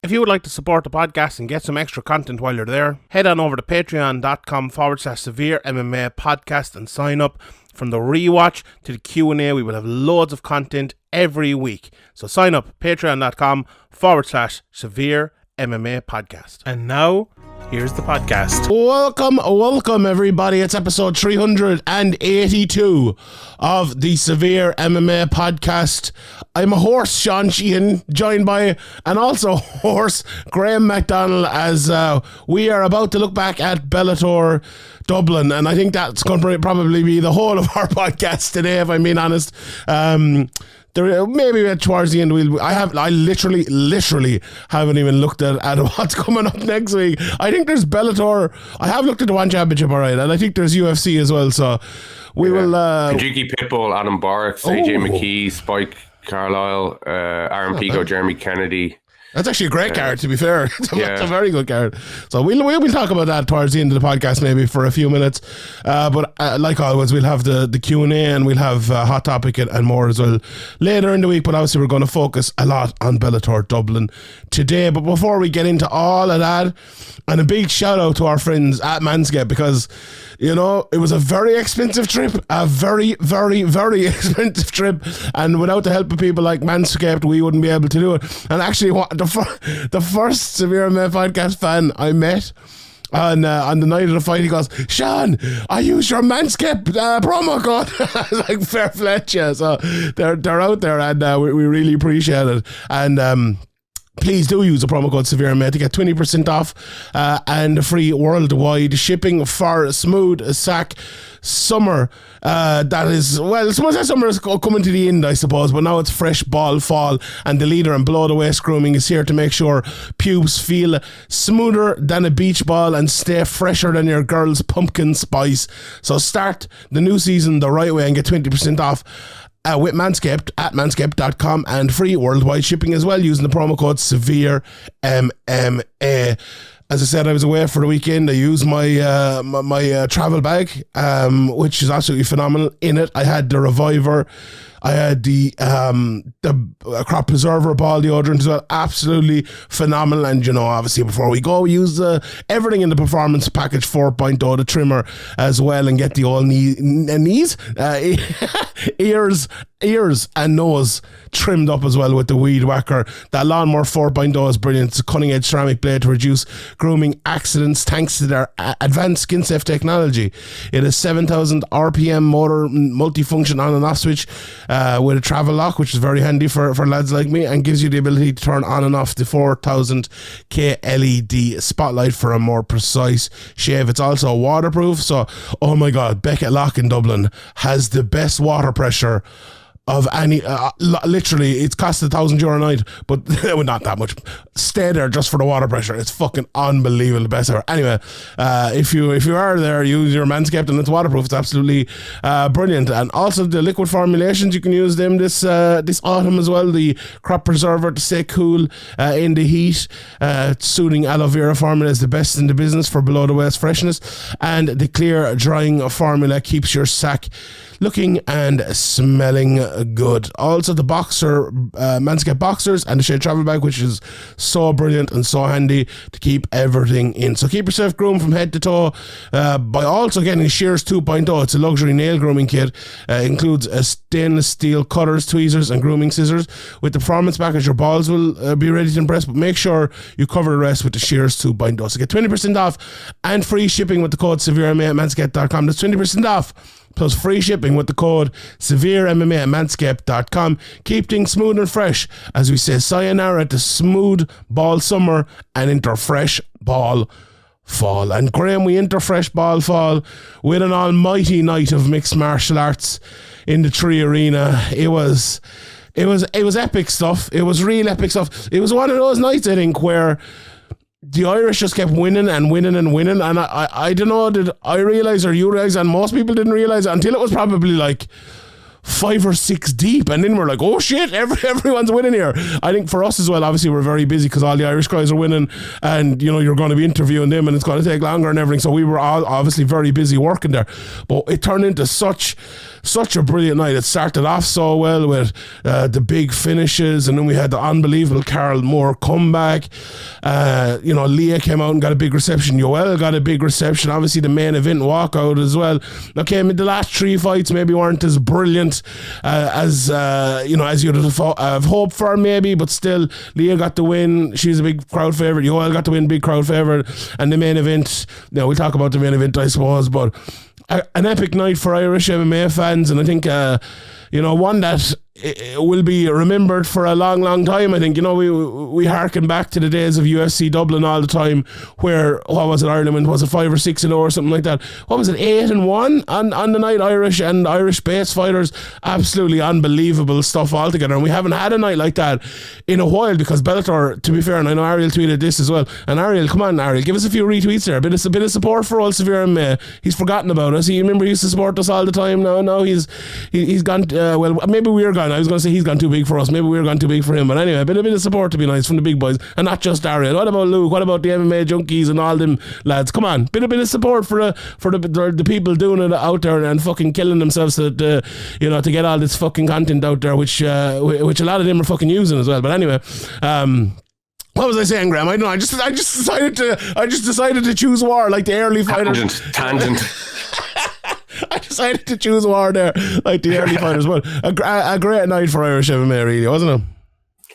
If you would like to support the podcast and get some extra content while you're there, head on over to patreon.com/SevereMMA podcast and sign up. From the rewatch to the Q&A, we will have loads of content every week. So sign up, patreon.com/SevereMMA podcast. And now, here's the podcast. Welcome everybody. It's episode 382 of the Severe MMA podcast. I'm a horse, Sean Sheehan, joined by an also horse, Graham MacDonald, as we are about to look back at Bellator Dublin, and I think that's going to probably be the whole of our podcast today, if I'm being honest. Maybe towards the end I literally haven't even looked at what's coming up next week. I think there's Bellator. I have looked at the One Championship, alright, and I think there's UFC as well. So we will. Kajuki Pitbull, Adam Barrett, AJ McKee, Spike Carlisle, Aaron Pico, Jeremy Kennedy. That's actually a great card, to be fair. It's a very good card. So we'll talk about that towards the end of the podcast, maybe for a few minutes. But like always, we'll have the Q&A and we'll have Hot Topic and more as well later in the week. But obviously, we're going to focus a lot on Bellator Dublin today. But before we get into all of that, and a big shout out to our friends at Manscaped, because, you know, it was a very expensive trip, a very, very, very expensive trip. And without the help of people like Manscaped, we wouldn't be able to do it. And actually, the first Severe MMA podcast fan I met on the night of the fight, he goes, "Sean, I used your Manscaped promo code." I was like, fair play, yeah. So they're out there, and we really appreciate it. And please do use the promo code SevereMMA to get 20% off and free worldwide shipping for Smooth Sack Summer. That is, well, Smooth Sack Summer is coming to the end, I suppose, but now it's Fresh Ball Fall, and the leader in below the waist grooming is here to make sure pubes feel smoother than a beach ball and stay fresher than your girl's pumpkin spice. So start the new season the right way and get 20% off with Manscaped at manscaped.com, and free worldwide shipping as well using the promo code SevereMMA. As I said, I was away for the weekend. I used my my travel bag, which is absolutely phenomenal. In it, I had the Reviver, I had the Crop Preserver ball deodorant as well. Absolutely phenomenal. And, you know, obviously before we go, use everything in the Performance Package 4.0, the trimmer as well, and get the old ears and nose trimmed up as well with the Weed Whacker. That Lawnmower 4.0 is brilliant. It's a cutting edge ceramic blade to reduce grooming accidents thanks to their advanced skin safe technology. It is 7,000 RPM motor multifunction on and off switch with a travel lock, which is very handy for lads like me, and gives you the ability to turn on and off the 4000K LED spotlight for a more precise shave. It's also waterproof. So, oh my God, Beckett Lock in Dublin has the best water pressure of any, literally, it's cost €1,000 a night, but not that much. Stay there just for the water pressure. It's fucking unbelievable, the best ever. Anyway, if you are there, use your Manscaped and it's waterproof. It's absolutely brilliant. And also the liquid formulations, you can use them this autumn as well. The Crop Preserver to stay cool in the heat. Soothing aloe vera formula is the best in the business for below the waist freshness, and the clear drying formula keeps your sack looking and smelling good. Also the Manscaped boxers and the Shade Travel Bag, which is so brilliant and so handy to keep everything in. So keep yourself groomed from head to toe by also getting Shears 2.0. It's a luxury nail grooming kit. Includes a stainless steel cutters, tweezers and grooming scissors. With the Performance Package, your balls will be ready to impress, but make sure you cover the rest with the Shears 2.0. So get 20% off and free shipping with the code SevereMMA at manscaped.com. That's 20% off plus free shipping with the code SevereMMA at manscaped.com. Keep things smooth and fresh as we say sayonara to smooth ball summer and enter fresh ball fall. And Graham, we enter fresh ball fall with an almighty night of mixed martial arts in the Tree Arena. It was epic stuff. It was real epic stuff. It was one of those nights, I think, where the Irish just kept winning and winning and winning, and I don't know, did I realise or you realise, and most people didn't realise it until it was probably like 5 or 6 deep, and then we're like, oh shit, everyone's winning here. I think for us as well, obviously we're very busy because all the Irish guys are winning, and you know, you're going to be interviewing them and it's going to take longer and everything, so we were all obviously very busy working there, but it turned into such a brilliant night. It started off so well with the big finishes, and then we had the unbelievable Carl Moore comeback. You know, Leah came out and got a big reception. Yoel got a big reception. Obviously the main event walkout as well. Okay, I mean, the last 3 fights maybe weren't as brilliant as you know, as you'd have hoped for maybe, but still Leah got the win. She's a big crowd favourite. Yoel got the win, big crowd favourite. And the main event, you know, we'll talk about the main event I suppose, but an epic night for Irish MMA fans, and I think you know, one that will be remembered for a long, long time. I think, you know, we harken back to the days of UFC Dublin all the time, where, what was it, Ireland, was it 5 or 6-0 or something like that? What was it, 8-1 on the night? Irish and Irish-based fighters, absolutely unbelievable stuff altogether, and we haven't had a night like that in a while, because Bellator, to be fair, and I know Ariel tweeted this as well, and Ariel, come on Ariel, give us a few retweets there, a bit of support for old SevereMMA. He's forgotten about us. Remember he used to support us all the time. No, he's gone, well, maybe we're gone. I was going to say he's gone too big for us. Maybe we're gone too big for him. But anyway, a bit of support to be nice from the big boys, and not just Ariel. What about Luke? What about the MMA junkies and all them lads? Come on, bit of support for the people doing it out there and fucking killing themselves to you know, to get all this fucking content out there, which a lot of them are fucking using as well. But anyway, what was I saying, Graham? I don't know. I just decided to choose war like the early fighters. Tangent. I decided to choose war there, like the early fighters. But a great night for Irish MMA, really, wasn't it?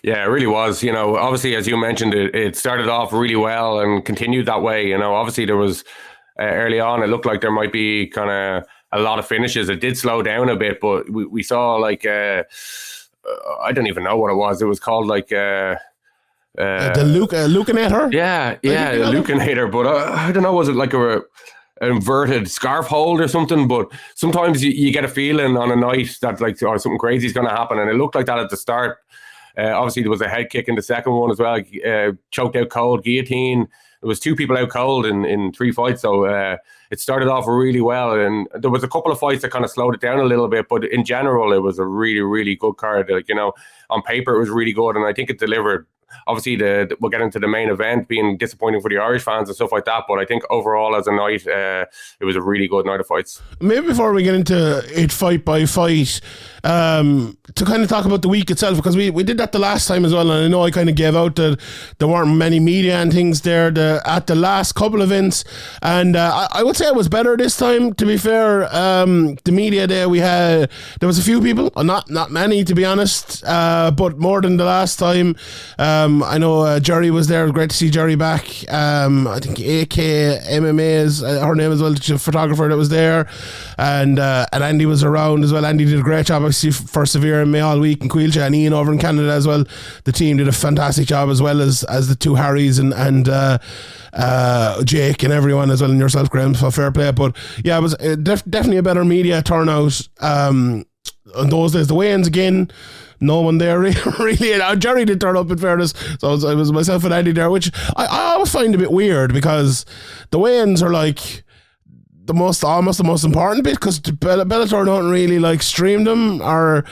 Yeah, it really was. You know, obviously, as you mentioned, it started off really well and continued that way. You know, obviously there was early on, it looked like there might be kind of a lot of finishes. It did slow down a bit, but we saw like I don't even know what it was. It was called like the Lucanator. Yeah, the Lucanator. But I don't know. Was it like an inverted scarf hold or something? But sometimes you get a feeling on a night that like, oh, something crazy is going to happen, and it looked like that at the start. Obviously there was a head kick in the second one as well, choked out cold, guillotine. There was 2 people out cold in 3 fights, so it started off really well, and there was a couple of fights that kind of slowed it down a little bit, but in general it was a really, really good card. Like, you know, on paper it was really good, and I think it delivered. Obviously, we'll get into the main event being disappointing for the Irish fans and stuff like that, but I think overall as a night, it was a really good night of fights. Maybe before we get into it fight by fight, to kind of talk about the week itself, because we did that the last time as well, and I know I kind of gave out that there weren't many media and things there at the last couple of events, and I would say it was better this time, to be fair. The media there, there was a few people, not many to be honest, but more than the last time. I know Jerry was there. It was great to see Jerry back. I think AK MMA is her name as well, the photographer that was there, and Andy was around as well. Andy did a great job obviously for SevereMMA all week, and Quilcha and Ian over in Canada as well. The team did a fantastic job, as well as the 2 Harrys and Jake and everyone as well, and yourself, Graham, so fair play. But yeah, it was definitely a better media turnout. On those days, the weigh-ins again, no one there really. Jerry did turn up, in fairness, so it was myself and Andy there, which I always find a bit weird, because the weigh-ins are like almost the most important bit, because Bellator don't really like stream them, or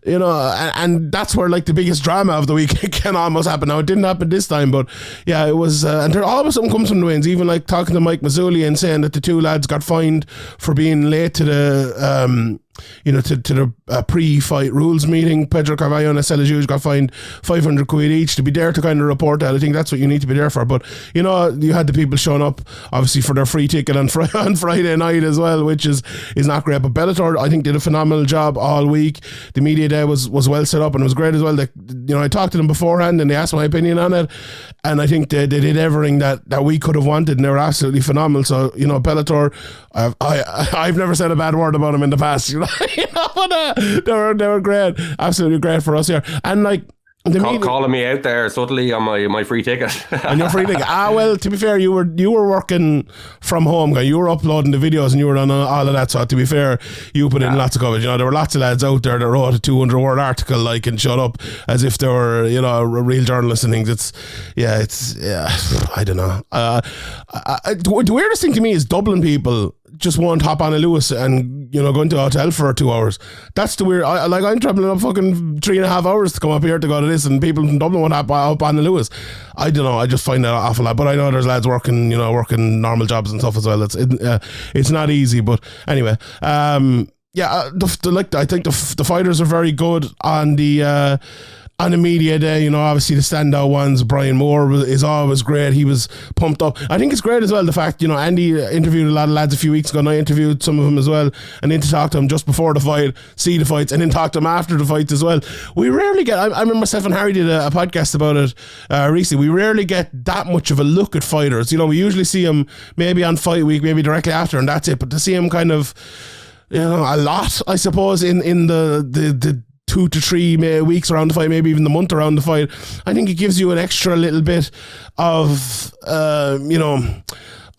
you know, and that's where like the biggest drama of the week can almost happen. Now it didn't happen this time, but yeah, it was, and there always something comes from the wins. Even like talking to Mike Mazzulli and saying that the 2 lads got fined for being late to the to the pre-fight rules meeting. Pedro Carvalho and Estela Juge got fined 500 quid each to be there to kind of report that. I think that's what you need to be there for. But you know, you had the people showing up obviously for their free ticket on Friday night as well, which is not great. But Bellator, I think, did a phenomenal job all week. The media day was well set up, and it was great as well. I talked to them beforehand and they asked my opinion on it, and I think they did everything that we could have wanted, and they were absolutely phenomenal. So, you know, Bellator, I've never said a bad word about them in the past, you know. But they were great, absolutely great for us here. And like, calling me out there subtly on my free ticket. On your free ticket. Well, to be fair, you were working from home, guy. You were uploading the videos and you were on all of that. So to be fair, you put in lots of coverage. You know, there were lots of lads out there that wrote a 200-word article, like, and shut up as if they were, you know, real journalists and things. It's I don't know. The weirdest thing to me is Dublin people just won't hop on a Lewis and, you know, go into a hotel for 2 hours. That's the weird. I'm traveling up fucking 3.5 hours to come up here to go to this, and people from Dublin won't hop on the Lewis. I don't know. I just find that awful lot. But I know there's lads working normal jobs and stuff as well. It's not easy. But anyway, I think the fighters are very good on the media day. You know, obviously the standout ones, Brian Moore is always great. He was pumped up. I think it's great as well, the fact, you know, Andy interviewed a lot of lads a few weeks ago, and I interviewed some of them as well, and then to talk to them just before the fight, see the fights, and then talk to them after the fights as well. We rarely get, I remember myself and Harry did a podcast about it recently, we rarely get that much of a look at fighters. You know, we usually see them maybe on fight week, maybe directly after, and that's it. But to see them kind of, you know, a lot, I suppose, in the 2 to 3 weeks around the fight, maybe even the month around the fight, I think it gives you an extra little bit of,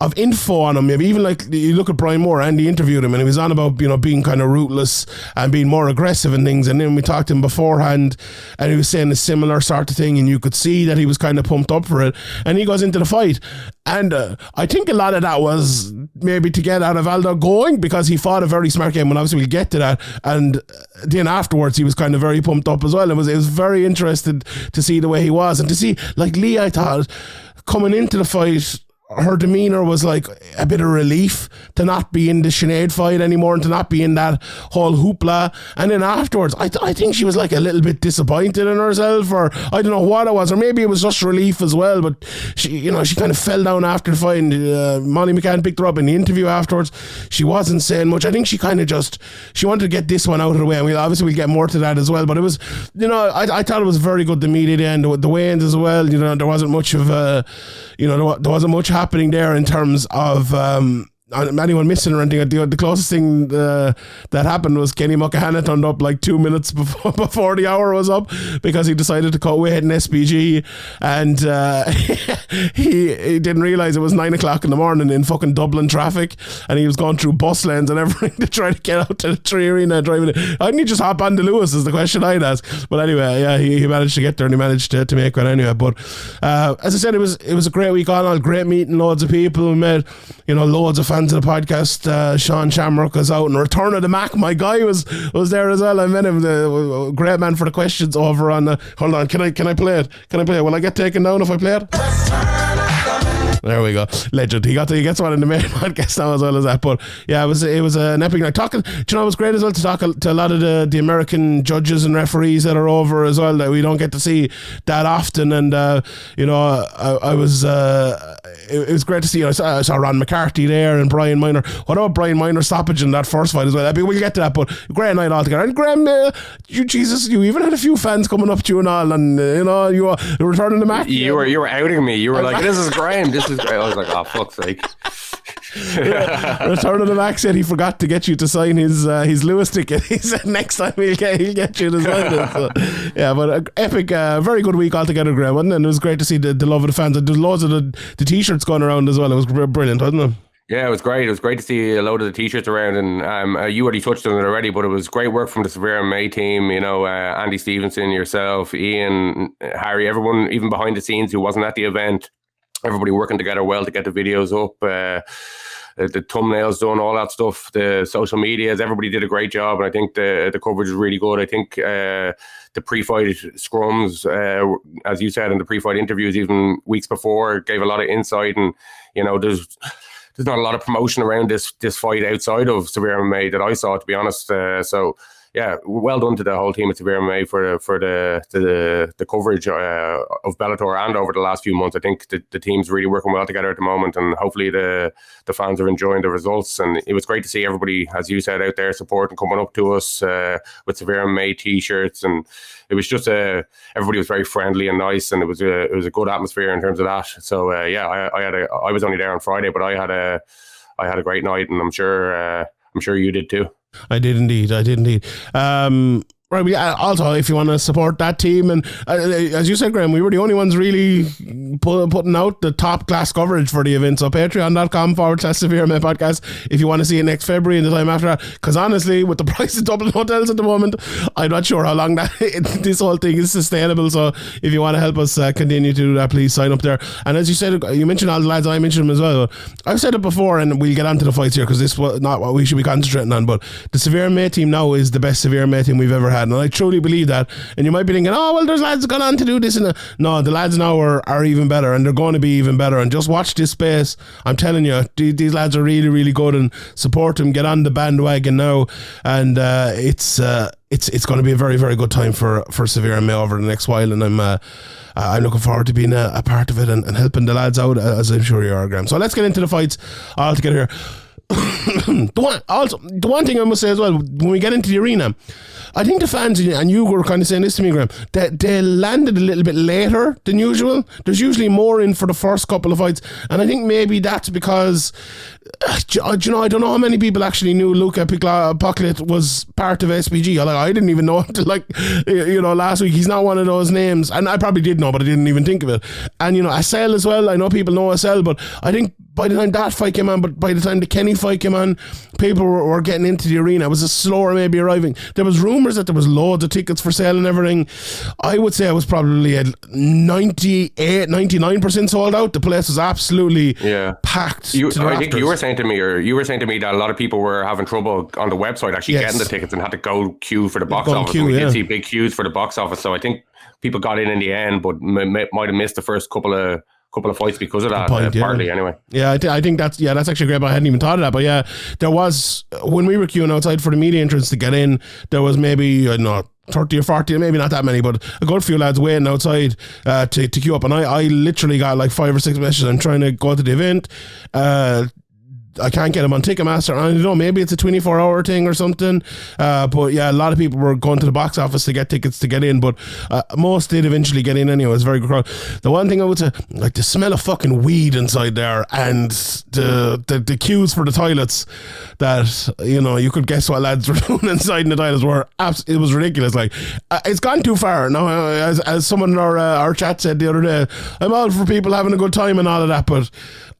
of info on him. Maybe even like you look at Brian Moore, Andy interviewed him and he was on about, you know, being kind of ruthless and being more aggressive and things, and then we talked to him beforehand and he was saying a similar sort of thing, and you could see that he was kind of pumped up for it, and he goes into the fight, and I think a lot of that was maybe to get Aldo going, because he fought a very smart game, and obviously we'll get to that, and then afterwards he was kind of very pumped up as well. It was very interesting to see the way he was, and to see, like, Lee, I thought coming into the fight, her demeanour was like a bit of relief to not be in the Sinead fight anymore and to not be in that whole hoopla. And then afterwards, I think she was like a little bit disappointed in herself, or I don't know what it was, or maybe it was just relief as well. But she kind of fell down after the fight, and Molly McCann picked her up in the interview afterwards. She wasn't saying much. I think she kind of she wanted to get this one out of the way, and we'll get more to that as well. But it was, you know, I thought it was very good, the media day and the weigh-ins as well. You know, there wasn't much of there wasn't much happening there in terms of anyone missing or anything. The closest thing that happened was Kenny Mulcahy turned up like 2 minutes before the hour was up, because he decided to cut weight in SPG, and he didn't realise it was 9 o'clock in the morning in fucking Dublin traffic, and he was going through bus lanes and everything to try to get out to the Tree Arena driving it. Why didn't he just hop on to Lewis, is the question I'd ask. But anyway, yeah, he managed to get there, and he managed to make one anyway. But as I said, it was a great week all great meeting loads of people. We met, you know, loads of fans of the podcast. Sean Shamrock was out, and Return of the Mac, my guy, was there as well. I met him, the great man for the questions over on hold on, can I play it? Will I get taken down if I play it? There we go, legend. He gets one in the main podcast now as well as that. But yeah, it was an epic night. Talking, do you know, it was great as well to talk to a lot of the American judges and referees that are over as well, that we don't get to see that often. And you know, I was it was great to see. I saw Ron McCarthy there and Brian Minor. What about Brian Minor stoppage in that first fight as well? We'll get to that, but great night altogether. And Graham, you even had a few fans coming up to you and all, and you know, you were returning the Mac. You were outing me. You were like, "This is Graham. This is great." I was like, "Oh, fuck's sake." Return of the Mac said he forgot to get you to sign his Lewis ticket. He said next time he'll get you to sign it. So, yeah, but epic, very good week altogether, Graham, wasn't it? And it was great to see the love of the fans, and there's loads of the t-shirts going around as well. It was brilliant, wasn't it? Yeah, it was great. It was great to see a load of the t-shirts around, and you already touched on it already, but it was great work from the SevereMMA team. You know, Andy Stevenson, yourself, Ian, Harry, everyone, even behind the scenes who wasn't at the event. Everybody working together well to get the videos up, the thumbnails done, all that stuff, the social medias. Everybody did a great job, and I think the coverage is really good. I think the pre-fight scrums, as you said in the pre-fight interviews, even weeks before, gave a lot of insight. And you know, there's not a lot of promotion around this fight outside of SevereMMA that I saw, to be honest. So yeah, well done to the whole team at SevereMMA for the coverage of Bellator and over the last few months. I think the team's really working well together at the moment, and hopefully the fans are enjoying the results. And it was great to see everybody, as you said, out there supporting, coming up to us with SevereMMA t-shirts, and it was just everybody was very friendly and nice, and it was a good atmosphere in terms of that. So yeah, I was only there on Friday, but I had a great night, and I'm sure you did too. I did indeed. Right, also, if you want to support that team, and as you said, Graham, we were the only ones really putting out the top class coverage for the event. So patreon.com/SevereMMA podcast if you want to see it next February and the time after that. Because honestly, with the price of Dublin hotels at the moment, I'm not sure how long this whole thing is sustainable. So if you want to help us continue to do that, please sign up there. And as you said, you mentioned all the lads, I mentioned them as well. I've said it before, and we'll get on to the fights here because this was not what we should be concentrating on. But the SevereMMA team now is the best SevereMMA team we've ever had. And I truly believe that. And you might be thinking, oh, well, there's lads gone on to do this. No, the lads now are even better, and they're going to be even better. And just watch this space. I'm telling you, these lads are really, really good, and support them. Get on the bandwagon now. And it's going to be a very, very good time for SevereMMA over the next while. And I'm looking forward to being a part of it and helping the lads out, as I'm sure you are, Graham. So let's get into the fights all together here. The one thing I must say as well, when we get into the arena, I think the fans, and you were kind of saying this to me, Graham, that they landed a little bit later than usual. There's usually more in for the first couple of fights, and I think maybe that's because, I don't know how many people actually knew Luka Poklit was part of SPG. I didn't even know until last week. He's not one of those names, and I probably did know, but I didn't even think of it. And Asel as well. I know people know Asel, but I think by the time that fight came on, but by the time the Kenny fight came on, people were getting into the arena. It was a slower maybe arriving. There was rumours that there was loads of tickets for sale and everything. I would say I was probably at 99% sold out. The place was absolutely packed. I think you were saying to me that a lot of people were having trouble on the website actually getting the tickets and had to go queue for the box office. We did see big queues for the box office, so I think people got in the end, but might have missed the first couple of fights because of that, partly anyway. Yeah, I think that's actually great, but I hadn't even thought of that. But yeah, there was, when we were queuing outside for the media entrance to get in, there was maybe, 30 or 40, maybe not that many, but a good few lads waiting outside to queue up. And I literally got like 5 or 6 messages. I'm trying to go to the event. I can't get them on Ticketmaster. I don't know, maybe it's a 24-hour thing or something. But yeah, a lot of people were going to the box office to get tickets to get in, but most did eventually get in anyway. It was a very good crowd. The one thing I would say, like the smell of fucking weed inside there, and the queues for the toilets that, you could guess what lads were doing inside in the toilets it was ridiculous. Like, it's gone too far. Now, as someone in our chat said the other day, I'm all for people having a good time and all of that, but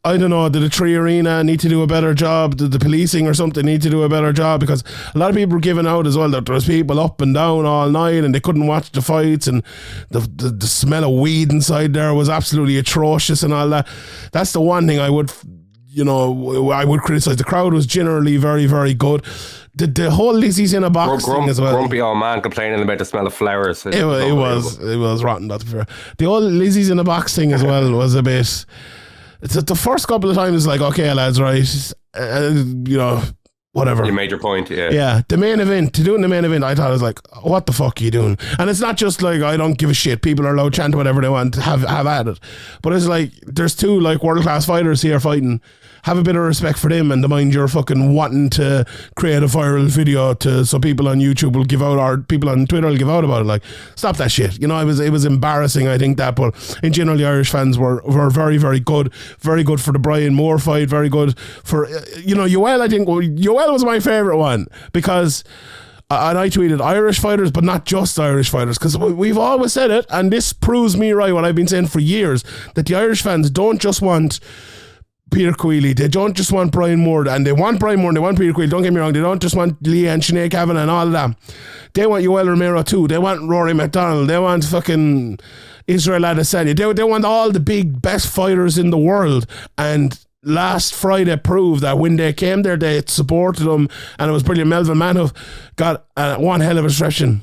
I don't know, did the Tree Arena need to do a better job? Did the policing or something need to do a better job? Because a lot of people were giving out as well that there was people up and down all night and they couldn't watch the fights, and the smell of weed inside there was absolutely atrocious and all that. That's the one thing I would criticize. The crowd was generally very, very good. The whole Lizzie's in a box thing as well. Grumpy old man complaining about the smell of flowers. It was rotten. That's fair. The whole Lizzie's in a box thing as well was a bit. The first couple of times, like, okay, lads, right, whatever. You made your point, yeah. Yeah, the main event, to do it in the main event, I thought, I was like, what the fuck are you doing? And it's not just like, I don't give a shit, people are allowed to chant whatever they want, have at it. But it's like, there's 2 like world-class fighters here fighting. Have a bit of respect for them, and the mind you're fucking wanting to create a viral video so people on YouTube will give out, or people on Twitter will give out about it. Like, stop that shit. It was embarrassing, I think, that. But in general, the Irish fans were very, very good. Very good for the Brian Moore fight. Very good for, Yoel. I think Yoel was my favourite one, because and I tweeted Irish fighters, but not just Irish fighters, because we've always said it, and this proves me right, what I've been saying for years, that the Irish fans don't just want Peter Queally, they don't just want Brian Moore, and they want Brian Moore, they want Peter Queally, don't get me wrong, they don't just want Lee and Sinead Kavanagh and all of that. They want Yoel Romero too, they want Rory McDonald, they want fucking Israel Adesanya, they want all the big best fighters in the world. And last Friday proved that when they came there, they supported them, and it was brilliant. Melvin Manhoff got one hell of a reception.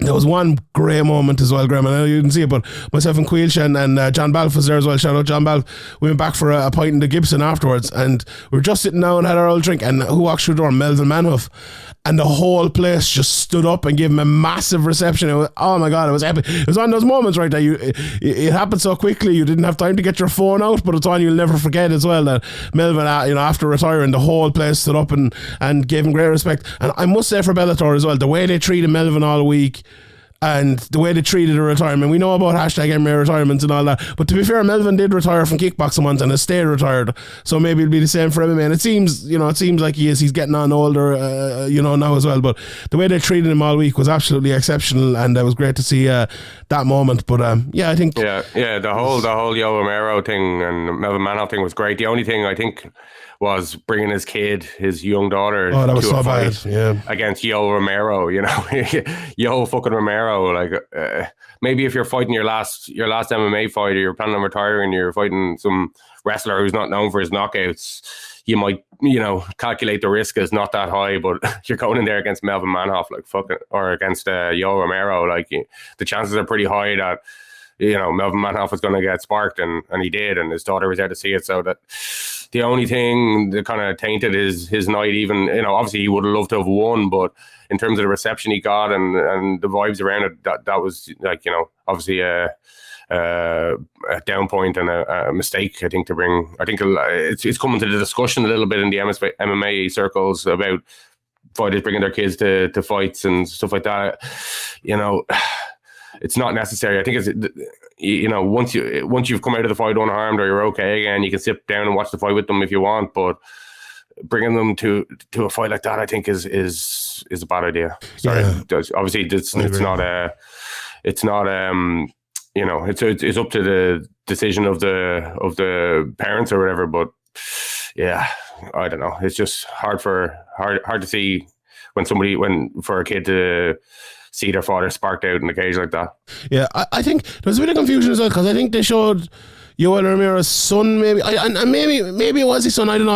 There was one great moment as well, Graham. I know you didn't see it, but myself and Quailsha and John Balfe was there as well. Shout out John Balfe. We went back for a pint in the Gibson afterwards, and we were just sitting down and had our old drink, and who walked through the door? Melvin Manhoff. And the whole place just stood up and gave him a massive reception. It was, oh my God, it was epic. It was one of those moments, right, that it happened so quickly, you didn't have time to get your phone out, but it's one you'll never forget as well, that Melvin, after retiring, the whole place stood up and gave him great respect. And I must say for Bellator as well, the way they treated Melvin all week, and the way they treated the retirement. We know about hashtag MMA retirements and all that, but to be fair, Melvin did retire from kickboxing once and has stayed retired, so maybe it'll be the same for MMA. And it seems like he's getting on older, now as well. But the way they treated him all week was absolutely exceptional, and it was great to see that moment. But I think the whole Yo Romero thing and Melvin Manhoff thing was great. The only thing I think was bringing his young daughter that was to so a fight bad. against Yo Romero, Yo fucking Romero. Like maybe if you're fighting your last MMA fight, or you're planning on retiring, you're fighting some wrestler who's not known for his knockouts, you might, calculate the risk is not that high, but you're going in there against Melvin Manhoff, or against Yo Romero, like the chances are pretty high that Melvin Manhoff was going to get sparked, and he did, and his daughter was there to see it. So that the only thing that kind of tainted his night, even, obviously he would have loved to have won, but in terms of the reception he got and the vibes around it, that was like, obviously a down point and a mistake, I think, to bring. I think it's coming to the discussion a little bit in the MMA circles about fighters bringing their kids to fights and stuff like that. It's not necessary. I think it's, once you've come out of the fight unharmed, or you're okay again, you can sit down and watch the fight with them if you want. But bringing them to a fight like that, I think is a bad idea. Sorry, obviously it's not it's up to the decision of the parents or whatever. But yeah, I don't know. It's just hard to see for a kid to see their father sparked out in the cage like that. Yeah, I think there was a bit of confusion as well, because I think they showed Yoel Romero's son, maybe, and maybe it was his son. I don't know.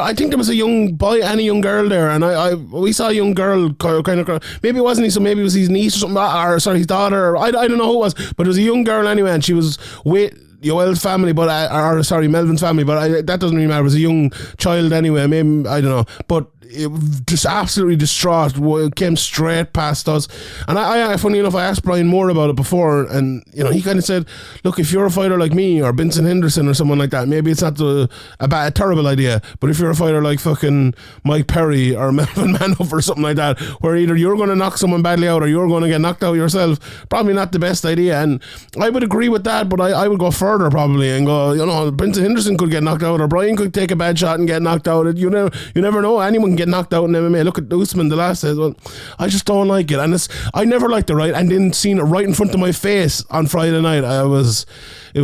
I think there was a young boy and a young girl there, and we saw a young girl kind of. Maybe it wasn't his son. Maybe it was his niece or something, or sorry, his daughter. I don't know who it was, but it was a young girl anyway, and she was with Yoel's family, Melvin's family, but that doesn't really matter. It was a young child anyway. Maybe, I don't know, but it just absolutely distraught. It came straight past us, and I funny enough, I asked Brian Moore about it before, and he kind of said, look, if you're a fighter like me or Vincent Henderson or someone like that, maybe it's not a terrible idea, but if you're a fighter like fucking Mike Perry or Melvin Manhoff or something like that, where either you're going to knock someone badly out or you're going to get knocked out yourself, probably not the best idea. And I would agree with that, but I would go further probably and go, Vincent Henderson could get knocked out, or Brian could take a bad shot and get knocked out. You never know. Anyone can get knocked out in MMA. Look at Usman the last day. Well, I just don't like it, and I never liked it, right? And then seeing it right in front of my face on Friday night, it was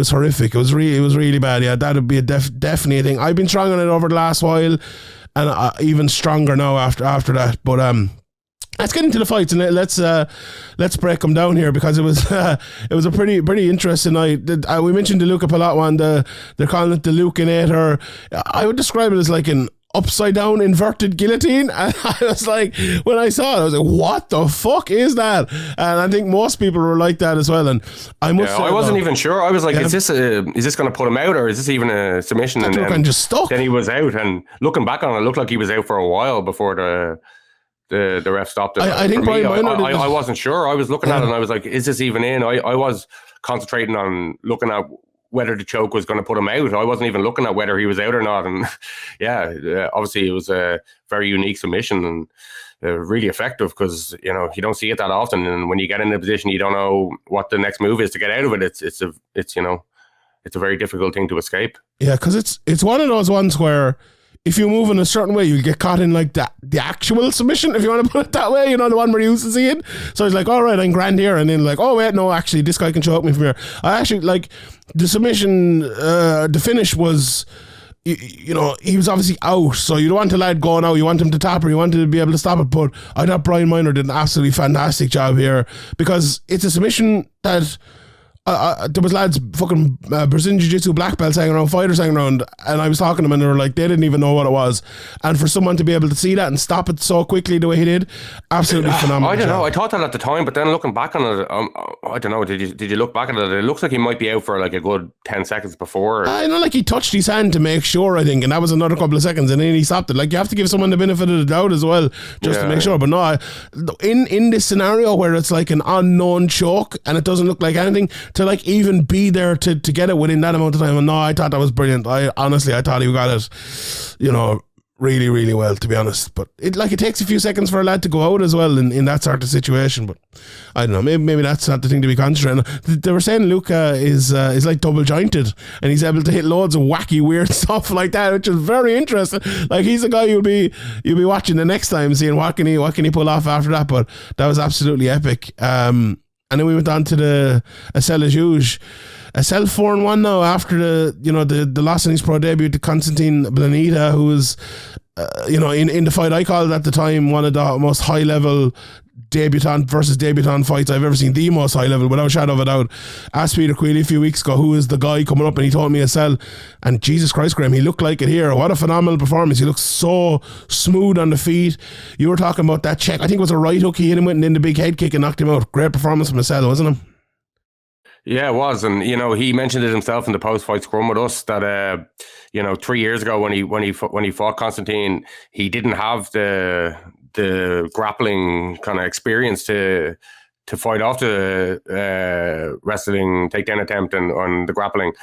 horrific. It was really bad. Yeah, that would be definitely a thing. I've been strong on it over the last while, and even stronger now after that. But let's get into the fights, and let's break them down here, because it was a pretty interesting night. We mentioned the Luca Pilato one. They're calling it the Lucanator. I would describe it as like an upside down inverted guillotine, and I was like, when I saw it, I was like, what the fuck is that? And I think most people were like that as well. And I wasn't even sure. I was like, is this going to put him out, or is this even a submission? And just stuck. Then he was out, and looking back on it, looked like he was out for a while before the ref stopped it. I think I wasn't sure. I was looking at it and I was like, is this even in? I was concentrating on looking at whether the choke was going to put him out. I wasn't even looking at whether he was out or not. And obviously it was a very unique submission and really effective, because you don't see it that often. And when you get in a position, you don't know what the next move is to get out of it. It's a very difficult thing to escape. Yeah, because it's one of those ones where if you move in a certain way, you get caught in like the actual submission, if you want to put it that way, the one where you used to see it. So it's like, all right, I'm grand here. And then like, oh wait, no, actually this guy can choke me from here. I actually like the submission, the finish was, he was obviously out. So you don't want to let go now. You want him to tap, or you want to be able to stop it. But I thought Brian Minor did an absolutely fantastic job here, because it's a submission that there was lads fucking Brazilian Jiu-Jitsu black belts hanging around, fighters hanging around, and I was talking to them and they were like, they didn't even know what it was. And for someone to be able to see that and stop it so quickly the way he did, absolutely phenomenal. I don't know. I thought that at the time, but then looking back on it, I don't know. Did you look back at it? It looks like he might be out for like a good 10 seconds before. I know, like he touched his hand to make sure, I think, and that was another couple of seconds, and then he stopped it. Like you have to give someone the benefit of the doubt as well, just to make sure. But no, in this scenario where it's like an unknown choke and it doesn't look like anything, to like even be there to get it within that amount of time. And no, I thought that was brilliant. I thought he got it, really, really well, to be honest. But it takes a few seconds for a lad to go out as well in that sort of situation. But I don't know, maybe that's not the thing to be concentrating on. They were saying Luca is like double jointed, and he's able to hit loads of wacky, weird stuff like that, which is very interesting. Like, he's a guy you'll be watching the next time, seeing what can he pull off after that. But that was absolutely epic. And then we went on to the Asel Juge. Asel 4-1 now after the loss in his pro debut to Konstantin Blanita, who was in the fight I called at the time one of the most high level debutant versus debutant fights I've ever seen, the most high level without a shadow of a doubt. Asked Peter Queally a few weeks ago who is the guy coming up, and he told me Asel, and Jesus Christ, Graham, he looked like it here. What a phenomenal performance. He looks so smooth on the feet. You were talking about that check, I think it was a right hook he hit him with, and then the big head kick and knocked him out. Great performance from Asel, wasn't it? Yeah, it was, and he mentioned it himself in the post-fight scrum with us that 3 years ago when he fought Constantine, he didn't have the grappling kind of experience to fight off the wrestling takedown attempt and on the grappling.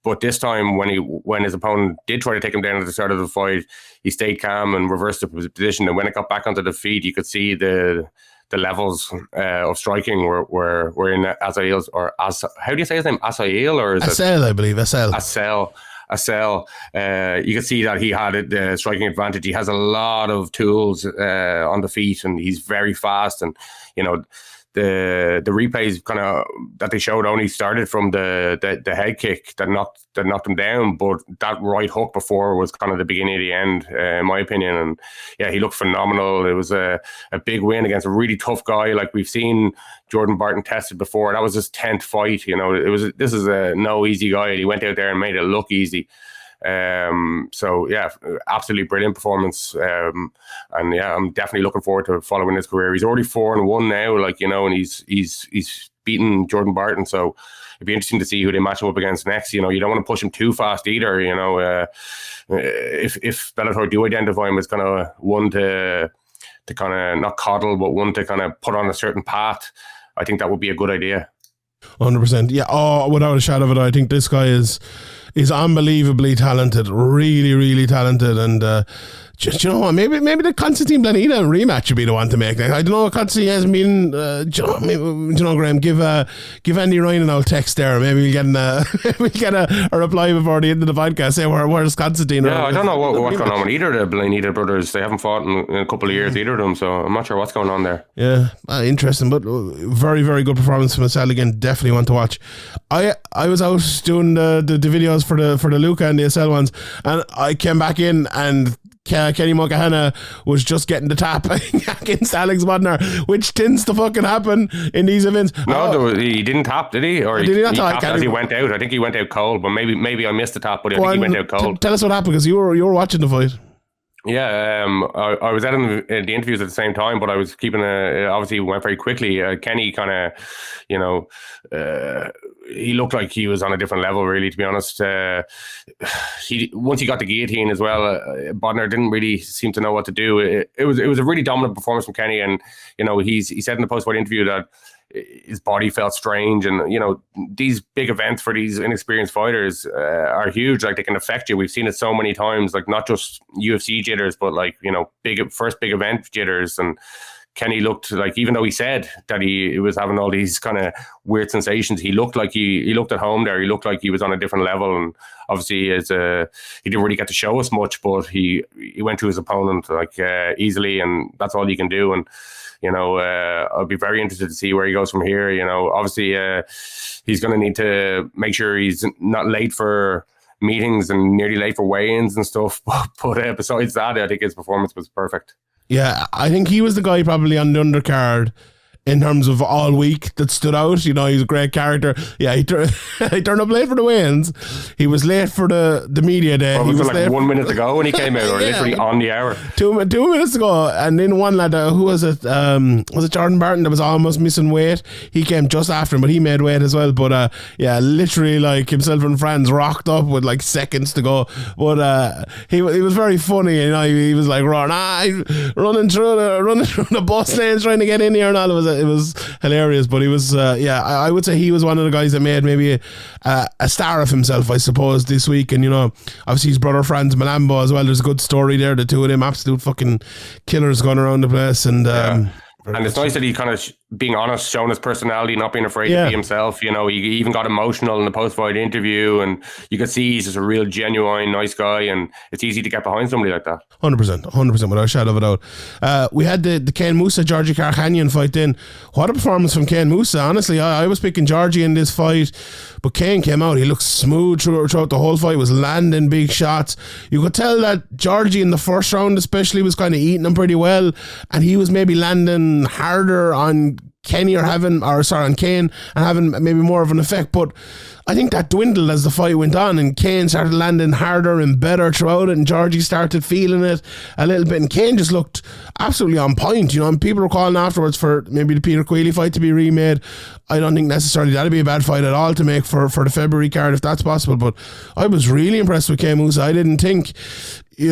But this time, when his opponent did try to take him down at the start of the fight, he stayed calm and reversed the position. And when it got back onto the feet, you could see the levels of striking were in Asael's, or how do you say his name? Asael, or is Asel, I believe. Asel. You can see that he had the striking advantage. He has a lot of tools on the feet, and he's very fast. And the replays kind of that they showed only started from the head kick that knocked him down, but that right hook before was kind of the beginning of the end, in my opinion. And yeah, he looked phenomenal. It was a big win against a really tough guy. Like we've seen Jordan Barton tested before. That was his 10th fight. This is a no easy guy. He went out there and made it look easy. So yeah, absolutely brilliant performance. And yeah, I'm definitely looking forward to following his career. He's already 4-1 now, and he's beaten Jordan Barton. So it'd be interesting to see who they match him up against next. You don't want to push him too fast either. If Bellator do identify him as kind of one to kind of not coddle, but one to kind of put on a certain path, I think that would be a good idea. 100%. Yeah. Oh, without a shadow of a doubt, I think this guy is unbelievably talented, really, really talented, and just what, maybe the Konstantin Blanita rematch would be the one to make. I don't know. Konstantin hasn't been. Graham, give Andy Ryan an old text there. Maybe we'll get a reply before the end of the podcast. Say where's Konstantin? Yeah, I don't know what's going on with either of the Blanita brothers. They haven't fought in a couple of years, either of them. So I'm not sure what's going on there. Yeah, interesting, but very, very good performance from Asel again. Definitely one to watch. I was out doing the videos for the Luca and the Asel ones, and I came back in and Kenny Mulcahy was just getting the tap against Alex Bodnar, which tends to fucking happen in these events. No, he didn't tap, did he? Or did he not tapped as he went out? I think he went out cold, but maybe I missed the tap, but I think he went out cold. Tell us what happened, because you were watching the fight. Yeah, I was at the interviews at the same time, but I was keeping obviously went very quickly. Kenny kind of, he looked like he was on a different level, really, to be honest. Once he got the guillotine as well, Bodnar didn't really seem to know what to do. It was a really dominant performance from Kenny, and he said in the post-fight interview that his body felt strange, and these big events for these inexperienced fighters are huge. Like, they can affect you. We've seen it so many times, like not just UFC jitters, but like first big event jitters. And Kenny looked like, even though he said that he was having all these kind of weird sensations, he looked like he looked at home there. He looked like he was on a different level, and obviously he didn't really get to show us much, but he went to his opponent like easily, and that's all you can do. And I'll be very interested to see where he goes from here. Obviously he's going to need to make sure he's not late for meetings and nearly late for weigh-ins and stuff. But besides that, I think his performance was perfect. Yeah, I think he was the guy probably on the undercard in terms of all week that stood out. He's a great character. Yeah, he turned up late for the weigh-ins. He was late for the media day. Well, he was like 1 minute ago when he came out, or literally on the hour. 2 minutes ago. And then one lad, who was it? Was it Jordan Barton that was almost missing weight? He came just after him, but he made weight as well. But yeah, literally like himself and friends rocked up with like seconds to go. But he was very funny. He was like running through the bus lanes trying to get in here and all. was hilarious. But he was, I would say he was one of the guys that made maybe a star of himself, I suppose, this week. And, you know, obviously his brother Franz Malambo as well. There's a good story there. The two of them, absolute fucking killers going around the place. And it's nice that he kind of being honest, showing his personality, not being afraid to be himself. You know, he even got emotional in the post-fight interview, and you could see he's just a real genuine, nice guy, and it's easy to get behind somebody like that. 100%, without a shadow of a doubt. We had the Ken Musa Georgie Karkanian fight then. What a performance from Ken Musa. Honestly, I was picking Georgie in this fight, but Ken came out. He looked smooth throughout the whole fight, was landing big shots. You could tell that Georgie in the first round especially was kind of eating him pretty well, and he was maybe landing harder on Kane and having maybe more of an effect. But I think that dwindled as the fight went on, and Kane started landing harder and better throughout it, and Georgie started feeling it a little bit, and Kane just looked absolutely on point, you know. And people were calling afterwards for maybe the Peter Queally fight to be remade. I don't think necessarily that'd be a bad fight at all to make for the February card if that's possible. But I was really impressed with Kane Musa. I didn't think he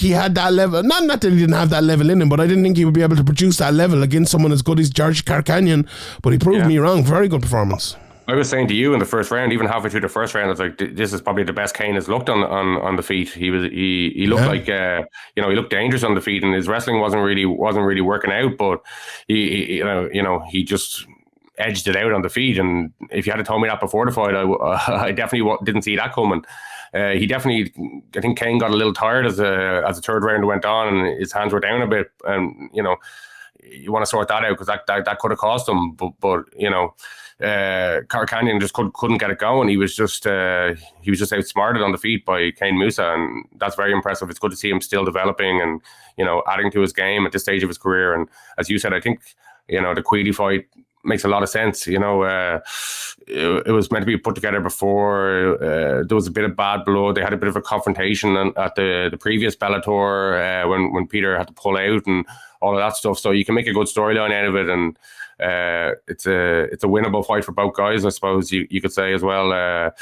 had that level. Not that he didn't have that level in him, but I didn't think he would be able to produce that level against someone as good as Georgie Karkanian. But he proved me wrong. Very good performance. I was saying to you in the first round, even halfway through the first round, I was like, "This is probably the best Kane has looked on the feet." He looked like he looked dangerous on the feet, and his wrestling wasn't really working out. But he just edged it out on the feet. And if you had told me that before the fight, I definitely didn't see that coming. I think Kane got a little tired as the third round went on, and his hands were down a bit. And you want to sort that out because that could have cost him. But Karkanian just couldn't get it going. He was just outsmarted on the feet by Kane Musa, and that's very impressive. It's good to see him still developing and adding to his game at this stage of his career. And as you said, I think the Queally fight makes a lot of sense. It was meant to be put together before. There was a bit of bad blood. They had a bit of a confrontation at the previous Bellator when Peter had to pull out and all of that stuff. So you can make a good storyline out of it, and it's a winnable fight for both guys, I suppose you could say as well. I'd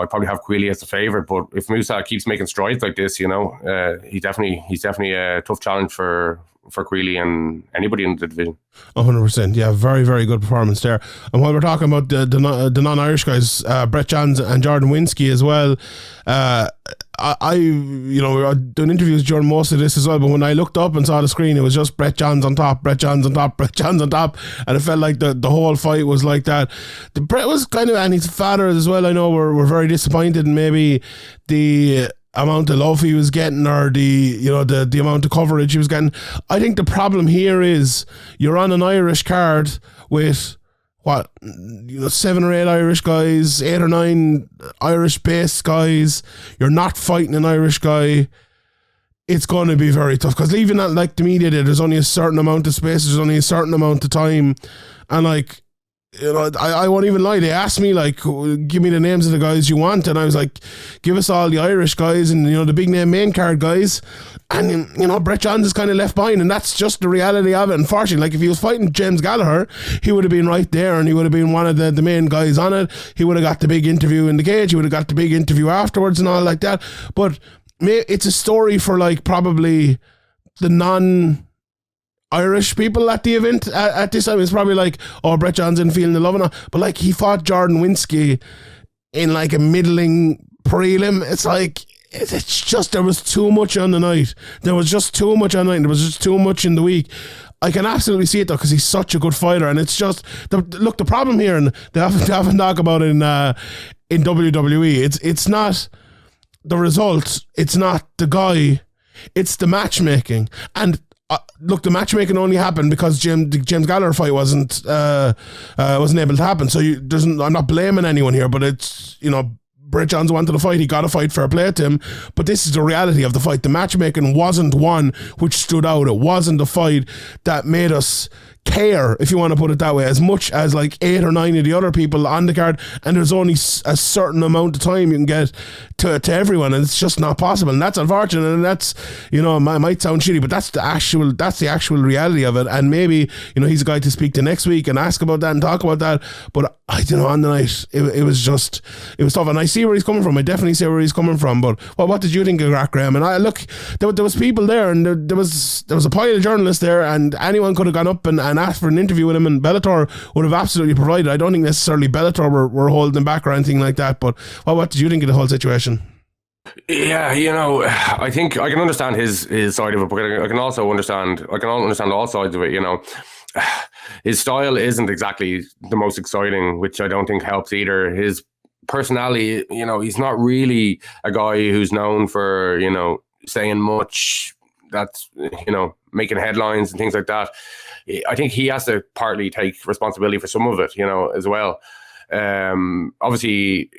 probably have Queally as the favourite, but if Musa keeps making strides like this, he's definitely a tough challenge for Queally and anybody in the division. 100%. Yeah, very, very good performance there. And while we're talking about the non-Irish guys, Brett Johns and Jordan Winsky as well, I done interviews during most of this as well, but when I looked up and saw the screen, it was just Brett Johns on top, Brett Johns on top, Brett Johns on top, and it felt like the whole fight was like that. The Brett was kind of, and his father as well, I know were very disappointed in maybe the amount of love he was getting, or the amount of coverage he was getting. I think the problem here is you're on an Irish card with 7 or 8 Irish guys, 8 or 9 Irish based guys. You're not fighting an Irish guy. It's going to be very tough, because even like the media did, there's only a certain amount of space, there's only a certain amount of time, and I won't even lie. They asked me, give me the names of the guys you want, and I was like, give us all the Irish guys and the big name main card guys. And Brett Johns is kind of left behind, and that's just the reality of it. Unfortunately, if he was fighting James Gallagher, he would have been right there, and he would have been one of the main guys on it. He would have got the big interview in the cage. He would have got the big interview afterwards and all like that. But it's a story for probably the non-Irish people at the event at this time. It's probably Brett Johns isn't feeling the love enough, but he fought Jordan Winsky in a middling prelim. It's just, there was too much on the night. There was just too much on the night. There was just too much in the week. I can absolutely see it though, because he's such a good fighter, and it's just the problem here, and they often talk about it in WWE. It's not the result. It's not the guy. It's the matchmaking. And the matchmaking only happened because the James Gallagher fight wasn't able to happen. So I'm not blaming anyone here, but it's Brett Johns wanted to fight. He got a fight, fair play to him. But this is the reality of the fight. The matchmaking wasn't one which stood out. It wasn't the fight that made us care, if you want to put it that way, as much as 8 or 9 of the other people on the card. And there's only a certain amount of time you can get to everyone, and it's just not possible, and that's unfortunate, and that's, you know, might sound shitty, but that's the actual reality of it. And maybe, you know, he's a guy to speak to next week and ask about that and talk about that. But I don't know, on the night it was tough, and I see where he's coming from. I definitely see where he's coming from. But what did you think of Graham? And I look, there was people there, and there was a pile of journalists there, and anyone could have gone up and asked for an interview with him, and Bellator would have absolutely provided. I don't think necessarily Bellator were holding him back or anything like that. But what did you think of the whole situation? Yeah, you know, I think I can understand his side of it, but I can also understand all sides of it. You know, his style isn't exactly the most exciting, which I don't think helps either. His personality, you know, he's not really a guy who's known for, you know, saying much, that's, you know, making headlines and things like that. I think he has to partly take responsibility for some of it, you know, as well. Obviously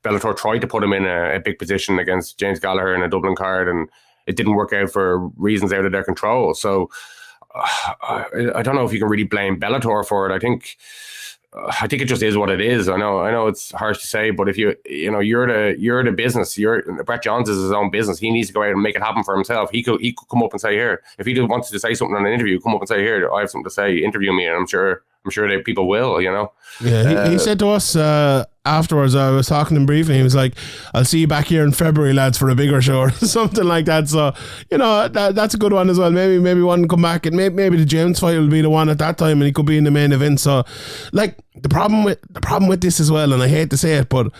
Bellator tried to put him in a big position against James Gallagher in a Dublin card, and it didn't work out for reasons out of their control. So I don't know if you can really blame Bellator for it. I think it just is what it is. I know it's harsh to say, but if you're the business, Brett Johns is his own business. He needs to go out and make it happen for himself. He could come up and say, here, if he wants to say something on an interview, come up and say, here, I have something to say, interview me, and I'm sure that people will, you know. Yeah, he said to us afterwards, I was talking to him briefly, he was like, I'll see you back here in February, lads, for a bigger show or something like that. So, you know, that's a good one as well. Maybe one come back, and maybe the James fight will be the one at that time, and he could be in the main event. So, like, the problem with this as well, and I hate to say it, but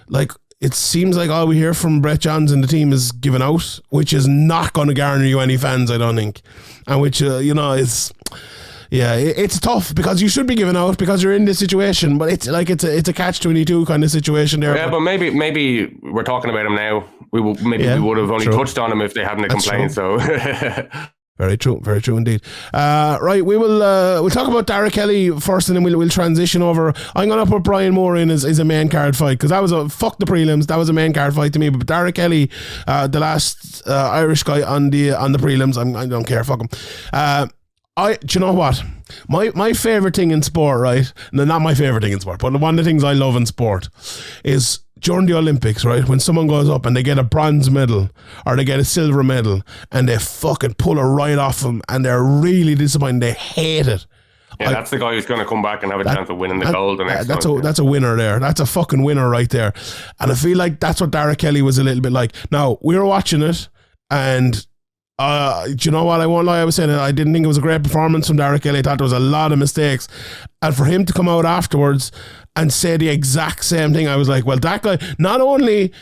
like, it seems like all we hear from Brett Johns and the team is giving out, which is not going to garner you any fans, I don't think. And which, you know, is... Yeah, it's tough because you should be giving out because you're in this situation, but it's like it's a catch-22 kind of situation there. Yeah, but maybe we're talking about him now. We would have only touched on him if they hadn't complained. So very true indeed. Right, we'll talk about Dara Kelly first, and then we'll transition over. I'm gonna put Brian Moore in as a main card fight, because that was fuck the prelims. That was a main card fight to me. But Dara Kelly, the last Irish guy on the prelims, I don't care. Fuck him. Do you know what? My favourite thing in sport, right? No, not my favourite thing in sport, but one of the things I love in sport is during the Olympics, right? When someone goes up and they get a bronze medal or they get a silver medal and they fucking pull it right off them and they're really disappointed. They hate it. Yeah, that's the guy who's going to come back and have a chance of winning the gold the next That's a winner there. That's a fucking winner right there. And I feel like that's what Dara Kelly was a little bit like. Now, we were watching it, and do you know what? I won't lie, I was saying I didn't think it was a great performance from Dara Kelly. I thought there was a lot of mistakes, and for him to come out afterwards and say the exact same thing, I was like, well, that guy, not only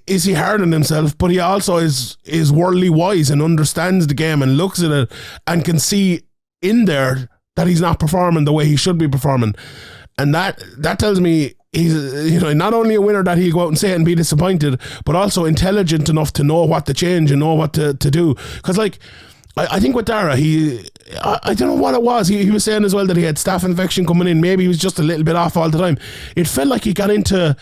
is he hard on himself, but he also is worldly wise and understands the game and looks at it and can see in there that he's not performing the way he should be performing. And that tells me he's, you know, not only a winner that he'll go out and say it and be disappointed, but also intelligent enough to know what to change and know what to do. Because, like, I think with Dara, I don't know what it was. He was saying as well that he had staph infection coming in. Maybe he was just a little bit off all the time. It felt like he got into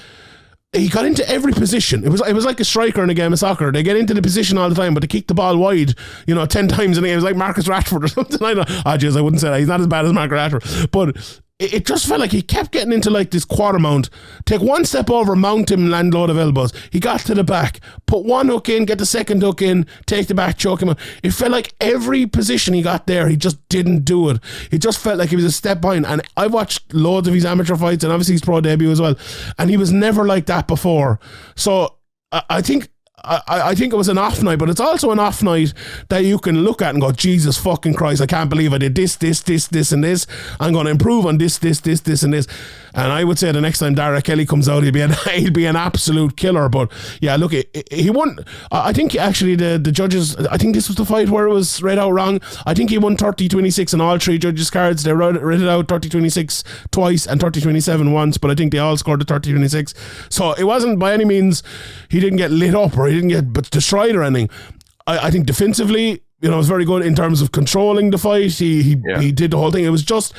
every position. It was like a striker in a game of soccer. They get into the position all the time, but they kick the ball wide, 10 times in a game. It was like Marcus Rashford or something like that. Oh, jeez, I wouldn't say that. He's not as bad as Marcus Rashford. But it just felt like he kept getting into like this quarter mount. Take one step over, mount him, land load of elbows. He got to the back, put one hook in, get the second hook in, take the back, choke him out. It felt like every position he got there, he just didn't do it. It just felt like he was a step behind. And I've watched loads of his amateur fights and obviously his pro debut as well. And he was never like that before. So I think it was an off night, but it's also an off night that you can look at and go, Jesus fucking Christ, I can't believe I did this, and this. I'm going to improve on this, and this. And I would say the next time Dara Kelly comes out, he'll be an absolute killer. But yeah, look, he won. I think actually the judges, I think this was the fight where it was read out wrong. I think he won 30-26 on all three judges' cards. They read it out 30-26 twice and 30-27 once, but I think they all scored the 30-26. So it wasn't by any means he didn't get lit up or he didn't get destroyed or anything. I think defensively, it was very good in terms of controlling the fight. He did the whole thing. It was just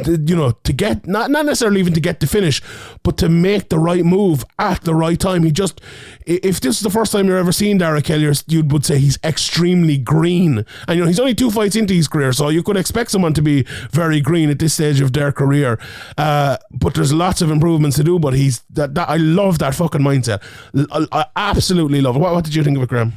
to get, not necessarily even to get the finish, but to make the right move at the right time. If this is the first time you're ever seen Dara Kelly, you would say he's extremely green. And he's only 2 fights into his career, so you could expect someone to be very green at this stage of their career. But there's lots of improvements to do, but I love that fucking mindset. I absolutely love it. What did you think of it, Graham?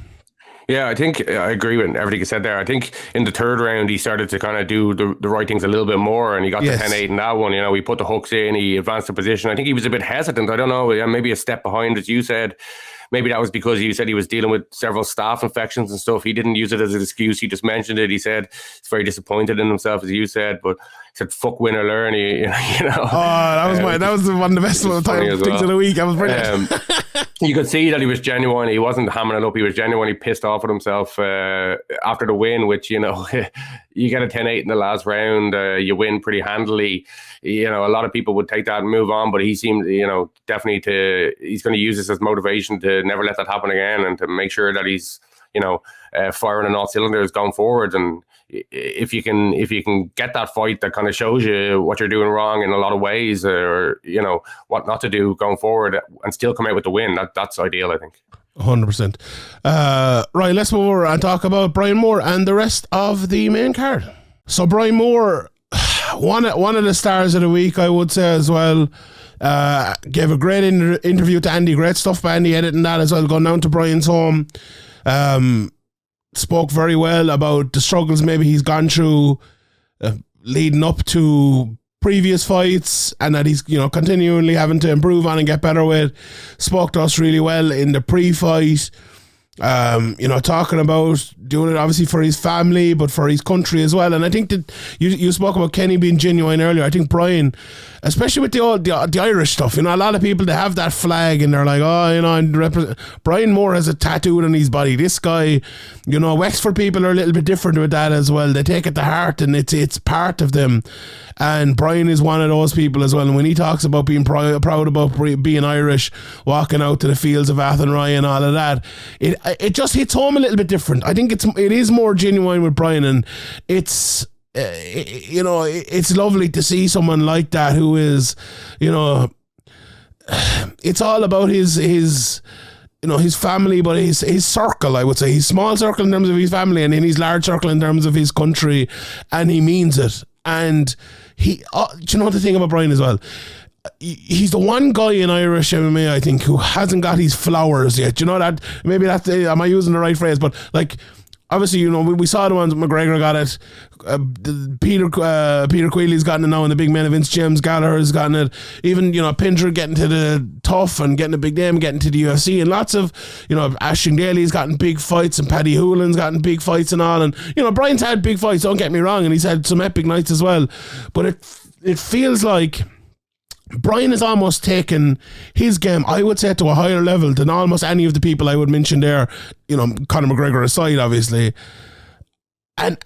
Yeah, I think I agree with everything you said there. I think in the third round, he started to kind of do the right things a little bit more, and he got the 10-8 in that one. He put the hooks in, he advanced the position. I think he was a bit hesitant. I don't know, maybe a step behind, as you said. Maybe that was because he said he was dealing with several staph infections and stuff. He didn't use it as an excuse. He just mentioned it. He said he's very disappointed in himself, as you said, but he said, fuck, win or learn. Oh, that was one of the best things of the week. That was brilliant. You could see that he was genuine. He wasn't hammering it up. He was genuinely pissed off at himself after the win, which, you get a 10-8 in the last round. You win pretty handily. A lot of people would take that and move on, but he seemed, definitely he's going to use this as motivation to never let that happen again, and to make sure that he's, firing on all cylinders going forward. And if you can get that fight that kind of shows you what you're doing wrong in a lot of ways, or what not to do going forward, and still come out with the win, that's ideal, I think. 100%. Right, let's move over and talk about Brian Moore and the rest of the main card. So Brian Moore, one of the stars of the week, I would say, as well. Gave a great interview to Andy. Great stuff by Andy editing that as well, going down to Brian's home. Spoke very well about the struggles maybe he's gone through leading up to previous fights, and that he's continually having to improve on and get better with. Spoke to us really well in the pre-fight. Talking about doing it obviously for his family, but for his country as well. And I think that you spoke about Kenny being genuine earlier. I think Brian, especially with the Irish stuff, a lot of people, they have that flag and they're like, Brian Moore has a tattoo on his body. This guy, Wexford people are a little bit different with that as well. They take it to heart, and it's part of them. And Brian is one of those people as well. And when he talks about being proud about being Irish, walking out to the fields of Athenry and all of that, it just hits home a little bit different. I think it is more genuine with Brian, and it's it's lovely to see someone like that who is, it's all about his family, but his circle, I would say, his small circle in terms of his family, and in his large circle in terms of his country, and he means it. And do you know the thing about Brian as well? He's the one guy in Irish MMA, I think, who hasn't got his flowers yet. You know that? Maybe that's, am I using the right phrase? But like, obviously, we saw the ones McGregor got it. Peter Queeley's gotten it now in the big main events. James Gallagher's gotten it. Even, Pinder getting to the tough and getting a big name, getting to the UFC. And lots of, Ashton Daly's gotten big fights, and Paddy Hoolan's gotten big fights and all. And, Brian's had big fights, don't get me wrong. And he's had some epic nights as well. But it feels like Brian has almost taken his game, I would say, to a higher level than almost any of the people I would mention there, Conor McGregor aside, obviously. And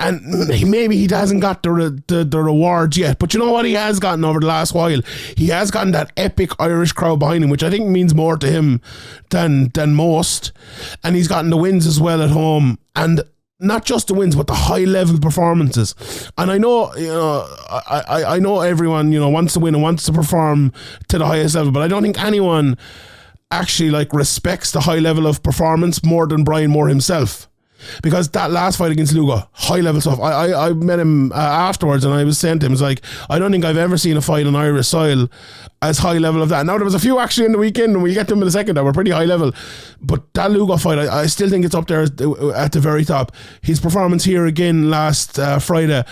maybe he hasn't got the rewards yet, but you know what he has gotten over the last while? He has gotten that epic Irish crowd behind him, which I think means more to him than most. And he's gotten the wins as well at home, and not just the wins, but the high level performances. And I know, I know everyone, wants to win and wants to perform to the highest level, but I don't think anyone actually respects the high level of performance more than Brian Moore himself. Because that last fight against Lugo, high level stuff. I met him afterwards, and I was saying to him, I don't think I've ever seen a fight on Irish soil as high level of that. Now, there was a few actually in the weekend, and we get to them in a second, that were pretty high level. But that Lugo fight, I still think it's up there at the very top. His performance here again last Friday,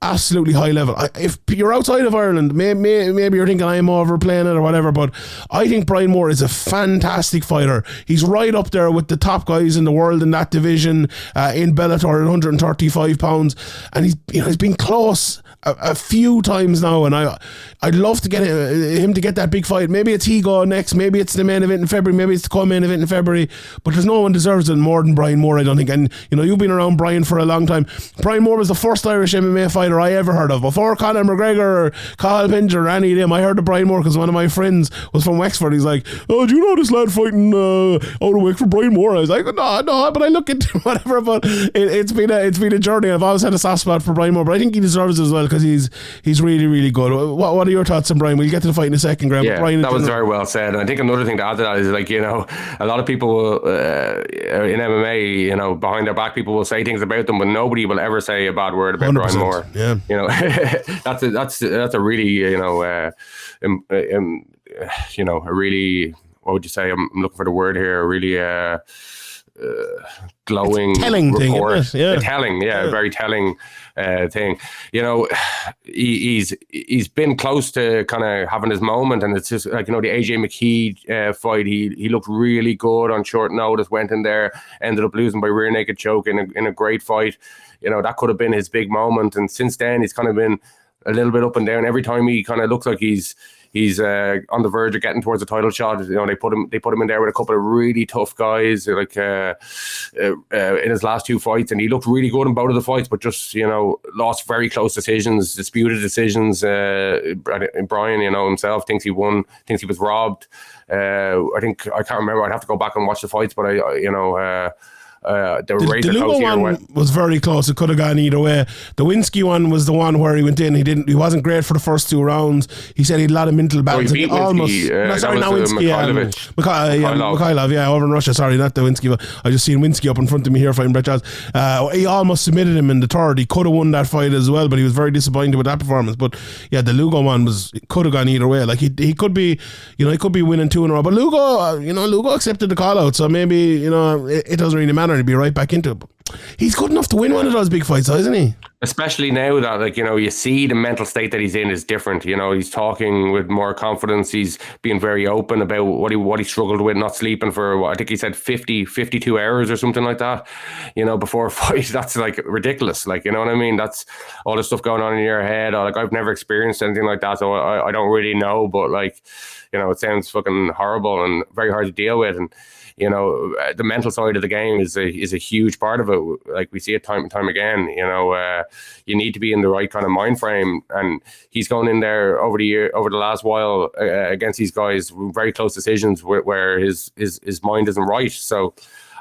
absolutely high level. If you're outside of Ireland, maybe you're thinking I'm overplaying it or whatever, but I think Brian Moore is a fantastic fighter. He's right up there with the top guys in the world in that division, in Bellator at 135 pounds, and he's been close a few times now, and I'd love to get him to get that big fight. Maybe it's he go next, maybe it's the main event in February, maybe it's the co-main event in February, but there's no one deserves it more than Brian Moore, I don't think. And you've been around Brian for a long time. Brian Moore was the first Irish MMA fighter fighter I ever heard of. Before Conor McGregor or Cathal Pincher or any of them, I heard of Brian Moore because one of my friends was from Wexford. He's like, oh, do you know this lad fighting out of Wexford, Brian Moore? I was like, no, but I look into whatever. But it's been a journey. I've always had a soft spot for Brian Moore, but I think he deserves it as well because he's really, really good. What are your thoughts on Brian? We'll get to the fight in a second, Graham. Yeah, Brian, that was very well said. And I think another thing to add to that is, like, you know, a lot of people in MMA, you know, behind their back, people will say things about them, but nobody will ever say a bad word about Brian Moore. Yeah, you know, that's a really, you know, a really, what would you say? I'm looking for the word here. A really glowing, telling report. Thing, isn't it? Yeah, telling, very telling thing. You know, he's been close to kind of having his moment, and it's just like, you know, the AJ McKee fight. He looked really good on short notice. Went in there, ended up losing by rear naked choke in a great fight. You know, that could have been his big moment. And since then, he's kind of been a little bit up and down. Every time he kind of looks like he's on the verge of getting towards a title shot, you know, they put him in there with a couple of really tough guys, like in his last two fights, and he looked really good in both of the fights, but just, you know, lost very close decisions, disputed decisions. Brian, you know, himself thinks he won, thinks he was robbed. I can't remember. I'd have to go back and watch the fights, but the Lugo one was very close. It could have gone either way. The Winsky one was the one where he went in. He wasn't great for the first two rounds. He said he had a lot of mental battles. He beat Winsky. Mikhailov, over in Russia. Sorry, not the Winsky. But I just seen Winsky up in front of me here fighting Brett Charles. He almost submitted him in the third. He could have won that fight as well, but he was very disappointed with that performance. But yeah, the Lugo one could have gone either way. Like he could be, you know, he could be winning two in a row. But Lugo accepted the call out, so maybe, you know, it doesn't really matter. He'd be right back into it. But he's good enough to win one of those big fights, though, isn't he? Especially now that, like, you know, you see the mental state that he's in is different. You know, he's talking with more confidence. He's being very open about what he struggled with, not sleeping for, I think he said 52 hours or something like that, you know, before a fight. That's like ridiculous. Like, you know what I mean? That's all the stuff going on in your head. Like, I've never experienced anything like that, so I don't really know, but, like, you know, it sounds fucking horrible and very hard to deal with. And, you know, the mental side of the game is a huge part of it. Like, we see it time and time again. You know, you need to be in the right kind of mind frame, and he's going in there over the last while against these guys with very close decisions where his mind isn't right. So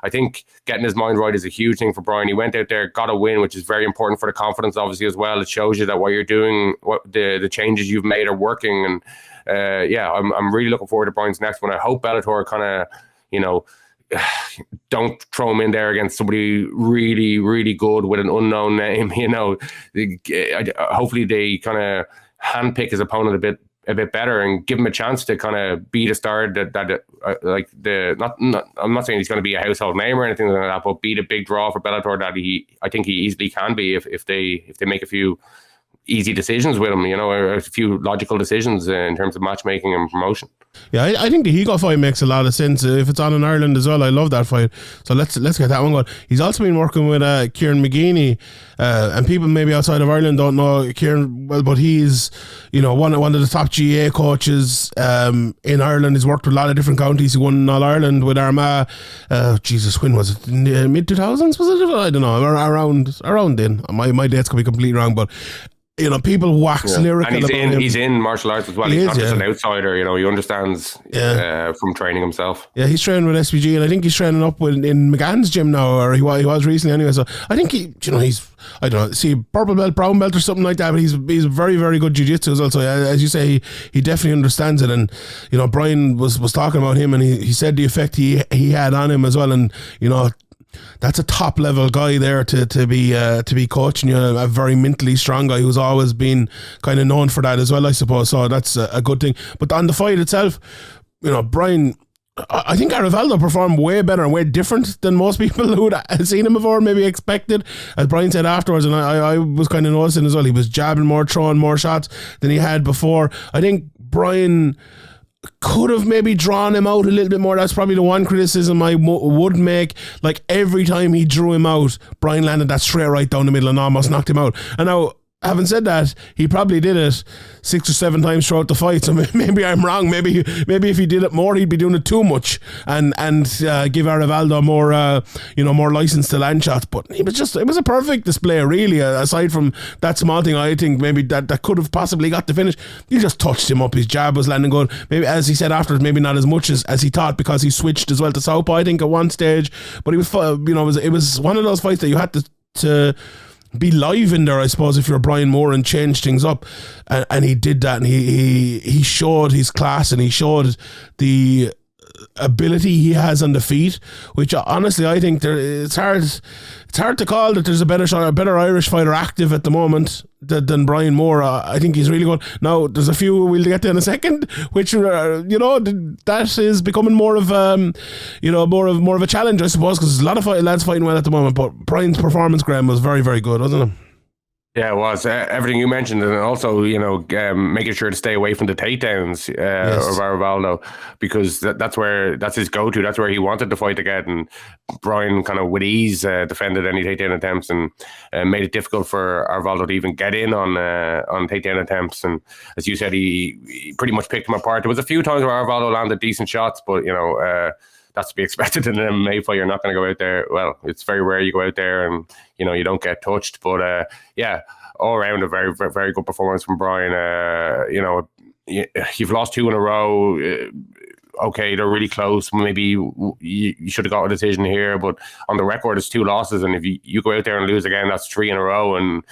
I think getting his mind right is a huge thing for Brian. He went out there, got a win, which is very important for the confidence, obviously, as well. It shows you that what you're doing, what the changes you've made are working. And I'm really looking forward to Brian's next one. I hope Bellator kind of, you know, don't throw him in there against somebody really, really good with an unknown name. You know, hopefully they kind of handpick his opponent a bit better and give him a chance to kind of be the star I'm not saying he's going to be a household name or anything like that, but be the big draw for Bellator that I think he easily can be if they make a few easy decisions with him, you know, or a few logical decisions in terms of matchmaking and promotion. Yeah, I think the Higo fight makes a lot of sense. If it's on in Ireland as well, I love that fight. So let's get that one going. He's also been working with Kieran McGeeney, and people maybe outside of Ireland don't know Kieran well, but he's, you know, one of the top GA coaches in Ireland. He's worked with a lot of different counties. He won All Ireland with Armagh. When was it? In the mid 2000s? Was it? I don't know. Around then. My dates could be completely wrong, but, you know, people wax lyrical and about him. He's in martial arts as well. He's not just an outsider, you know, he understands from training himself. Yeah, he's training with SPG, and I think he's training up in McGann's gym now, or he was recently anyway. So I think he's I don't know, see, purple belt, brown belt or something like that, but he's very, very good jiu-jitsu as well. So as you say, he definitely understands it. And, you know, Brian was talking about him, and he said the effect he had on him as well. And, you know, that's a top level guy there to be coaching you, a very mentally strong guy who's always been kind of known for that as well, I suppose. So that's a good thing. But on the fight itself, you know, Brian, I think Arivaldo performed way better and way different than most people who had seen him before maybe expected, as Brian said afterwards, and I was kind of noticing as well. He was jabbing more, throwing more shots than he had before. I think Brian could have maybe drawn him out a little bit more. That's probably the one criticism I would make. Like, every time he drew him out, Brian landed that straight right down the middle and almost knocked him out. And now, having said that, he probably did it 6 or 7 times throughout the fight. So maybe I'm wrong. Maybe if he did it more, he'd be doing it too much and give Arivaldo more license to land shots. But it was a perfect display, really. Aside from that small thing, I think maybe that could have possibly got the finish. He just touched him up. His jab was landing good. Maybe, as he said afterwards, maybe not as much as he thought, because he switched as well to southpaw, I think, at one stage. But he was, it was one of those fights that you had to be live in there, I suppose, if you're Brian Moore, and change things up, and he did that, and he showed his class, and he showed the ability he has on the feet, which honestly I think it's hard to call that there's a better Irish fighter active at the moment than Brian Moore. I think he's really good. Now there's a few we'll get to in a second, which that is becoming more of more of a challenge, I suppose, because there's a lot of lads fighting well at the moment. But Brian's performance, Graham, was very, very good, wasn't it? Yeah, it was. Everything you mentioned, and also, making sure to stay away from the takedowns of Arivaldo, because that's his go-to. That's where he wanted to fight again. And Brian kind of with ease defended any takedown attempts, and made it difficult for Arivaldo to even get in on takedown attempts. And as you said, he pretty much picked him apart. There was a few times where Arivaldo landed decent shots, but that's to be expected in an MMA fight. You're not going to go out there. Well, it's very rare you go out there and you don't get touched. But all around a very, very, very good performance from Brian. You've lost 2 in a row. Okay, they're really close. Maybe you should have got a decision here, but on the record, it's 2 losses. And if you go out there and lose again, that's 3 in a row. And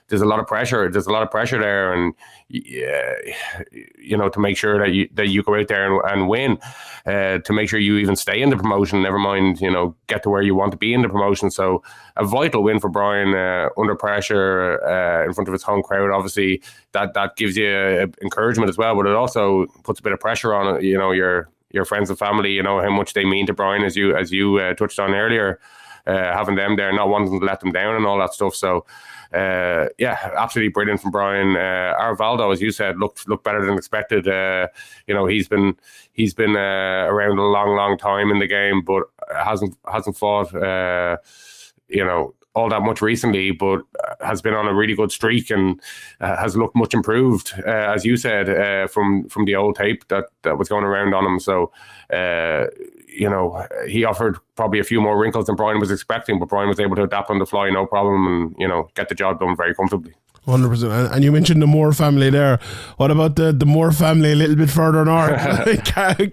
there's a lot of pressure. There's a lot of pressure there, and to make sure that you go out there and win, to make sure you even stay in the promotion. Never mind, get to where you want to be in the promotion. So a vital win for Brian under pressure in front of his home crowd. Obviously, that gives you encouragement as well, but it also puts a bit of pressure on it. Your friends and family. How much they mean to Brian, as you touched on earlier. Having them there, not wanting to let them down and all that stuff. So, absolutely brilliant from Brian. Arivaldo, as you said, looked better than expected. He's been around a long time in the game, but hasn't fought all that much recently, but has been on a really good streak and has looked much improved, as you said, from the old tape that was going around on him. So, he offered probably a few more wrinkles than Brian was expecting, but Brian was able to adapt on the fly, no problem, and, get the job done very comfortably. 100%. And you mentioned the Moore family there. What about the Moore family a little bit further north?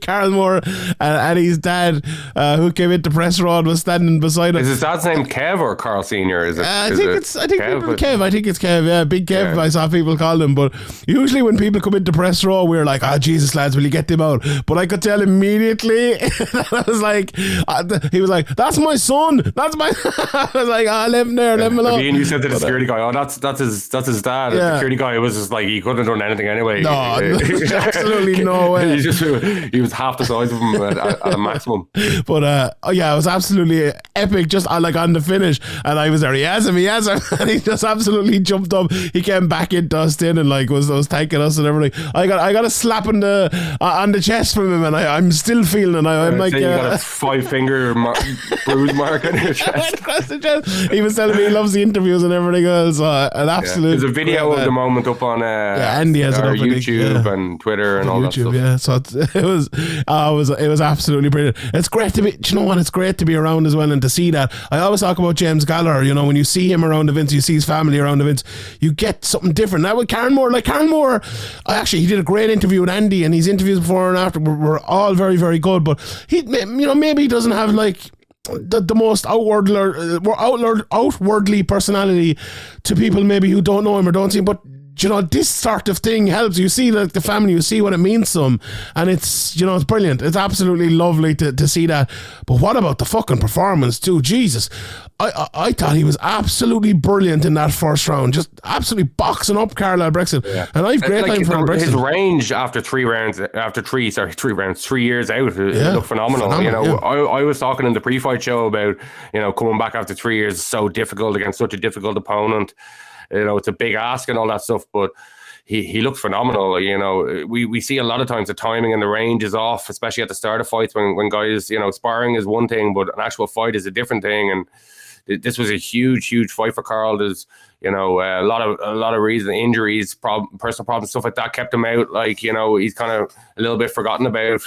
Carl Moore and his dad, who came into press row, was standing beside him. Is his dad's name Kev or Carl Senior? Is it? I think it's Kev. I think it's Kev. Yeah, Big Kev. Yeah. I saw people call him. But usually when people come into press row, we're like, Jesus, lads, will you get them out? But I could tell immediately. I was like, he was like, that's my son. That's my. I was like, let him there, let him alone. And you said to the security guy, that's his dad. Yeah. The security guy was just like, he couldn't have done anything anyway. No, absolutely no way. He was half the size of him at a maximum. But it was absolutely epic. Just like on the finish, and I was there. He has him, and he just absolutely jumped up. He came back into us in and was thanking us and everything. I got a slap on the chest from him, and I'm still feeling it. I'm like, you got a 5-finger bruise mark on your chest. Across the chest. He was telling me he loves the interviews and everything else. An absolute. There's a video of the moment up on Andy has it up YouTube and Twitter and all YouTube, that stuff. So it was absolutely brilliant. It's great to be. Do you know what? It's great to be around as well and to see that. I always talk about James Gallagher. When you see him around events, you see his family around events, you get something different. Now with Karen Moore, he did a great interview with Andy, and his interviews before and after were all very, very good. But he, maybe he doesn't have the most outwardly personality to people maybe who don't know him or don't see him, but this sort of thing helps. You see the family, you see what it means to them, and it's it's brilliant. It's absolutely lovely to see that. But what about the fucking performance too? Jesus, I thought he was absolutely brilliant in that first round, just absolutely boxing up Carl Albrechtsen. Yeah. And I've great time for Albrechtsen. His range after 3 years out, it looked phenomenal. I was talking in the pre-fight show about coming back after 3 years is so difficult against such a difficult opponent. It's a big ask and all that stuff, but he looked phenomenal. We see a lot of times the timing and the range is off, especially at the start of fights when guys, sparring is one thing, but an actual fight is a different thing. And this was a huge fight for Carl. There's, a lot of reasons, injuries, personal problems, stuff like that kept him out. Like, he's kind of a little bit forgotten about,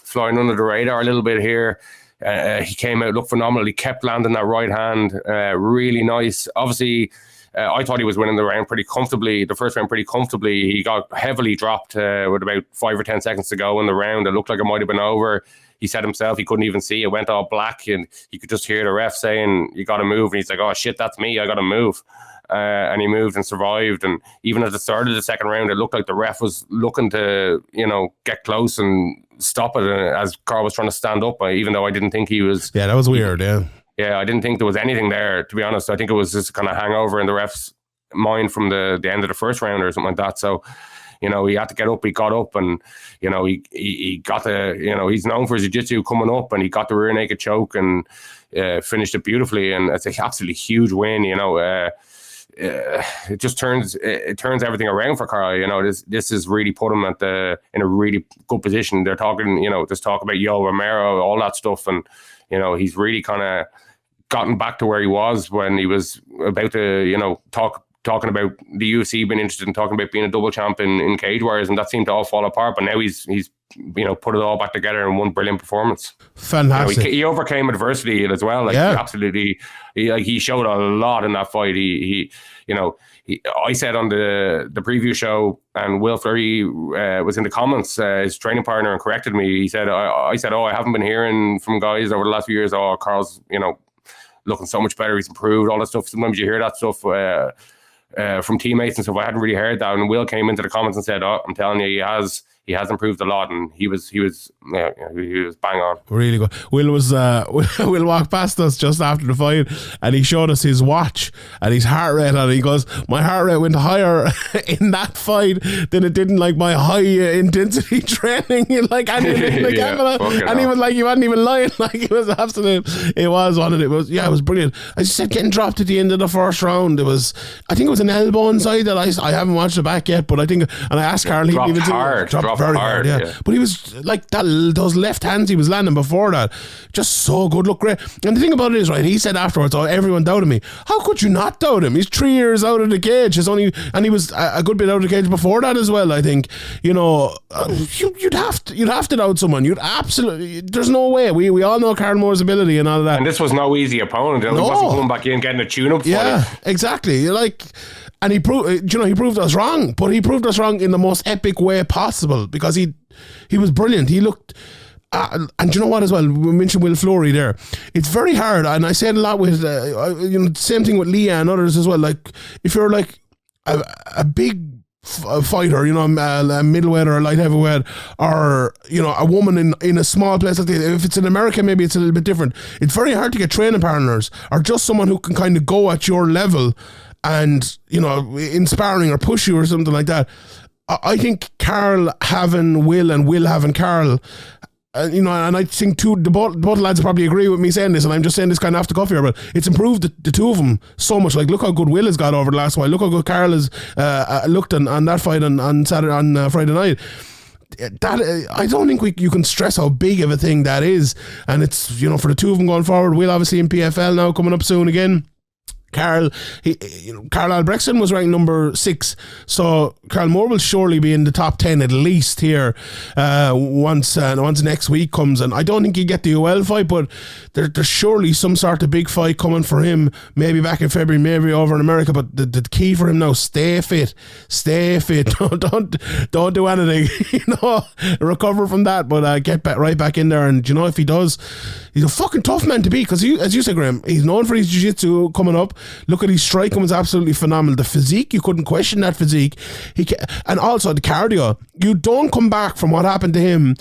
flying under the radar a little bit here. He came out, looked phenomenal. He kept landing that right hand, really nice. Obviously, I thought he was winning the round pretty comfortably, the first round pretty comfortably. He got heavily dropped with about 5 or 10 seconds to go in the round. It looked like it might have been over. He said himself he couldn't even see. It went all black, and you could just hear the ref saying, you got to move. And he's like, oh, shit, that's me. I got to move. And he moved and survived. And even at the start of the second round, it looked like the ref was looking to, get close and stop it as Carl was trying to stand up, even though I didn't think he was. Yeah, that was weird, yeah. Yeah, I didn't think there was anything there, to be honest. I think it was just kind of hangover in the ref's mind from the end of the first round or something like that. So, he had to get up. He got up, and, he got the, he's known for his jiu-jitsu coming up, and he got the rear naked choke and finished it beautifully. And it's an absolutely huge win, it just turns everything around for Carl. This has really put him in a really good position. They're talking, there's talk about Romero, all that stuff, and he's really kind of gotten back to where he was when he was about to talking about the UFC being interested in talking about being a double champ in Cage Warriors, and that seemed to all fall apart. But now he's put it all back together in one brilliant performance. Fantastic. He overcame adversity as well. Like, yeah. Absolutely, he showed a lot in that fight. I said on the preview show, and Will Fleury was in the comments, his training partner, and corrected me. He said, I said, I haven't been hearing from guys over the last few years, Carl's, looking so much better, he's improved, all that stuff. Sometimes you hear that stuff from teammates and stuff. I hadn't really heard that. And Will came into the comments and said, I'm telling you, he has improved a lot, and he was bang on. Really good. Will walked past us just after the fight, and he showed us his watch and his heart rate, and he goes, my heart rate went higher in that fight than it did in like my high intensity training, like, and he was like, you wasn't even lying, like, it was absolute. It was one of it. It was brilliant. I just said, getting dropped at the end of the first round, I think it was an elbow inside that I haven't watched it back yet, but I think, and I asked Carl, he even dropped very hard, yeah. But he was like that, those left hands he was landing before that, just so good, look great. And the thing about it is, right, he said afterwards, everyone doubted me. How could you not doubt him? He's 3 years out of the cage. And he was a good bit out of the cage before that as well. I think, you'd have to doubt someone. You'd absolutely, there's no way. We all know Carl Moore's ability and all of that. And this was no easy opponent. He wasn't coming back in getting a tune-up fight. Yeah, exactly. And he proved us wrong, but he proved us wrong in the most epic way possible, because he was brilliant. He looked, and you know what as well, we mentioned Will Fleury there. It's very hard, and I said a lot with, same thing with Leah and others as well. Like, if you're like a big fighter, a middleweight or a light heavyweight, or a woman in a small place like this. If it's in America, maybe it's a little bit different. It's very hard to get training partners, or just someone who can kind of go at your level and in sparring or push you or something like that. I think Carl having Will and Will having Carl, and I think both lads probably agree with me saying this, and I'm just saying this kind of off the cuff here, but it's improved the two of them so much. Like, look how good Will has got over the last while. Look how good Carl has looked on that fight on Saturday, on Friday night. That I don't think you can stress how big of a thing that is, and it's for the two of them going forward. Will obviously in PFL now, coming up soon again. Carl Albrechtsen was ranked number 6, so Carl Moore will surely be in the top 10 at least here once next week comes. And I don't think he'll get the UL fight, but there's surely some sort of big fight coming for him, maybe back in February, maybe over in America. But the key for him now, stay fit. Don't do anything, recover from that, but get right back in there. And if he does, he's a fucking tough man to beat, because as you said, Graham, he's known for his jiu-jitsu coming up. Look at his striking was absolutely phenomenal. The physique, you couldn't question that physique. And also the cardio. You don't come back from what happened to him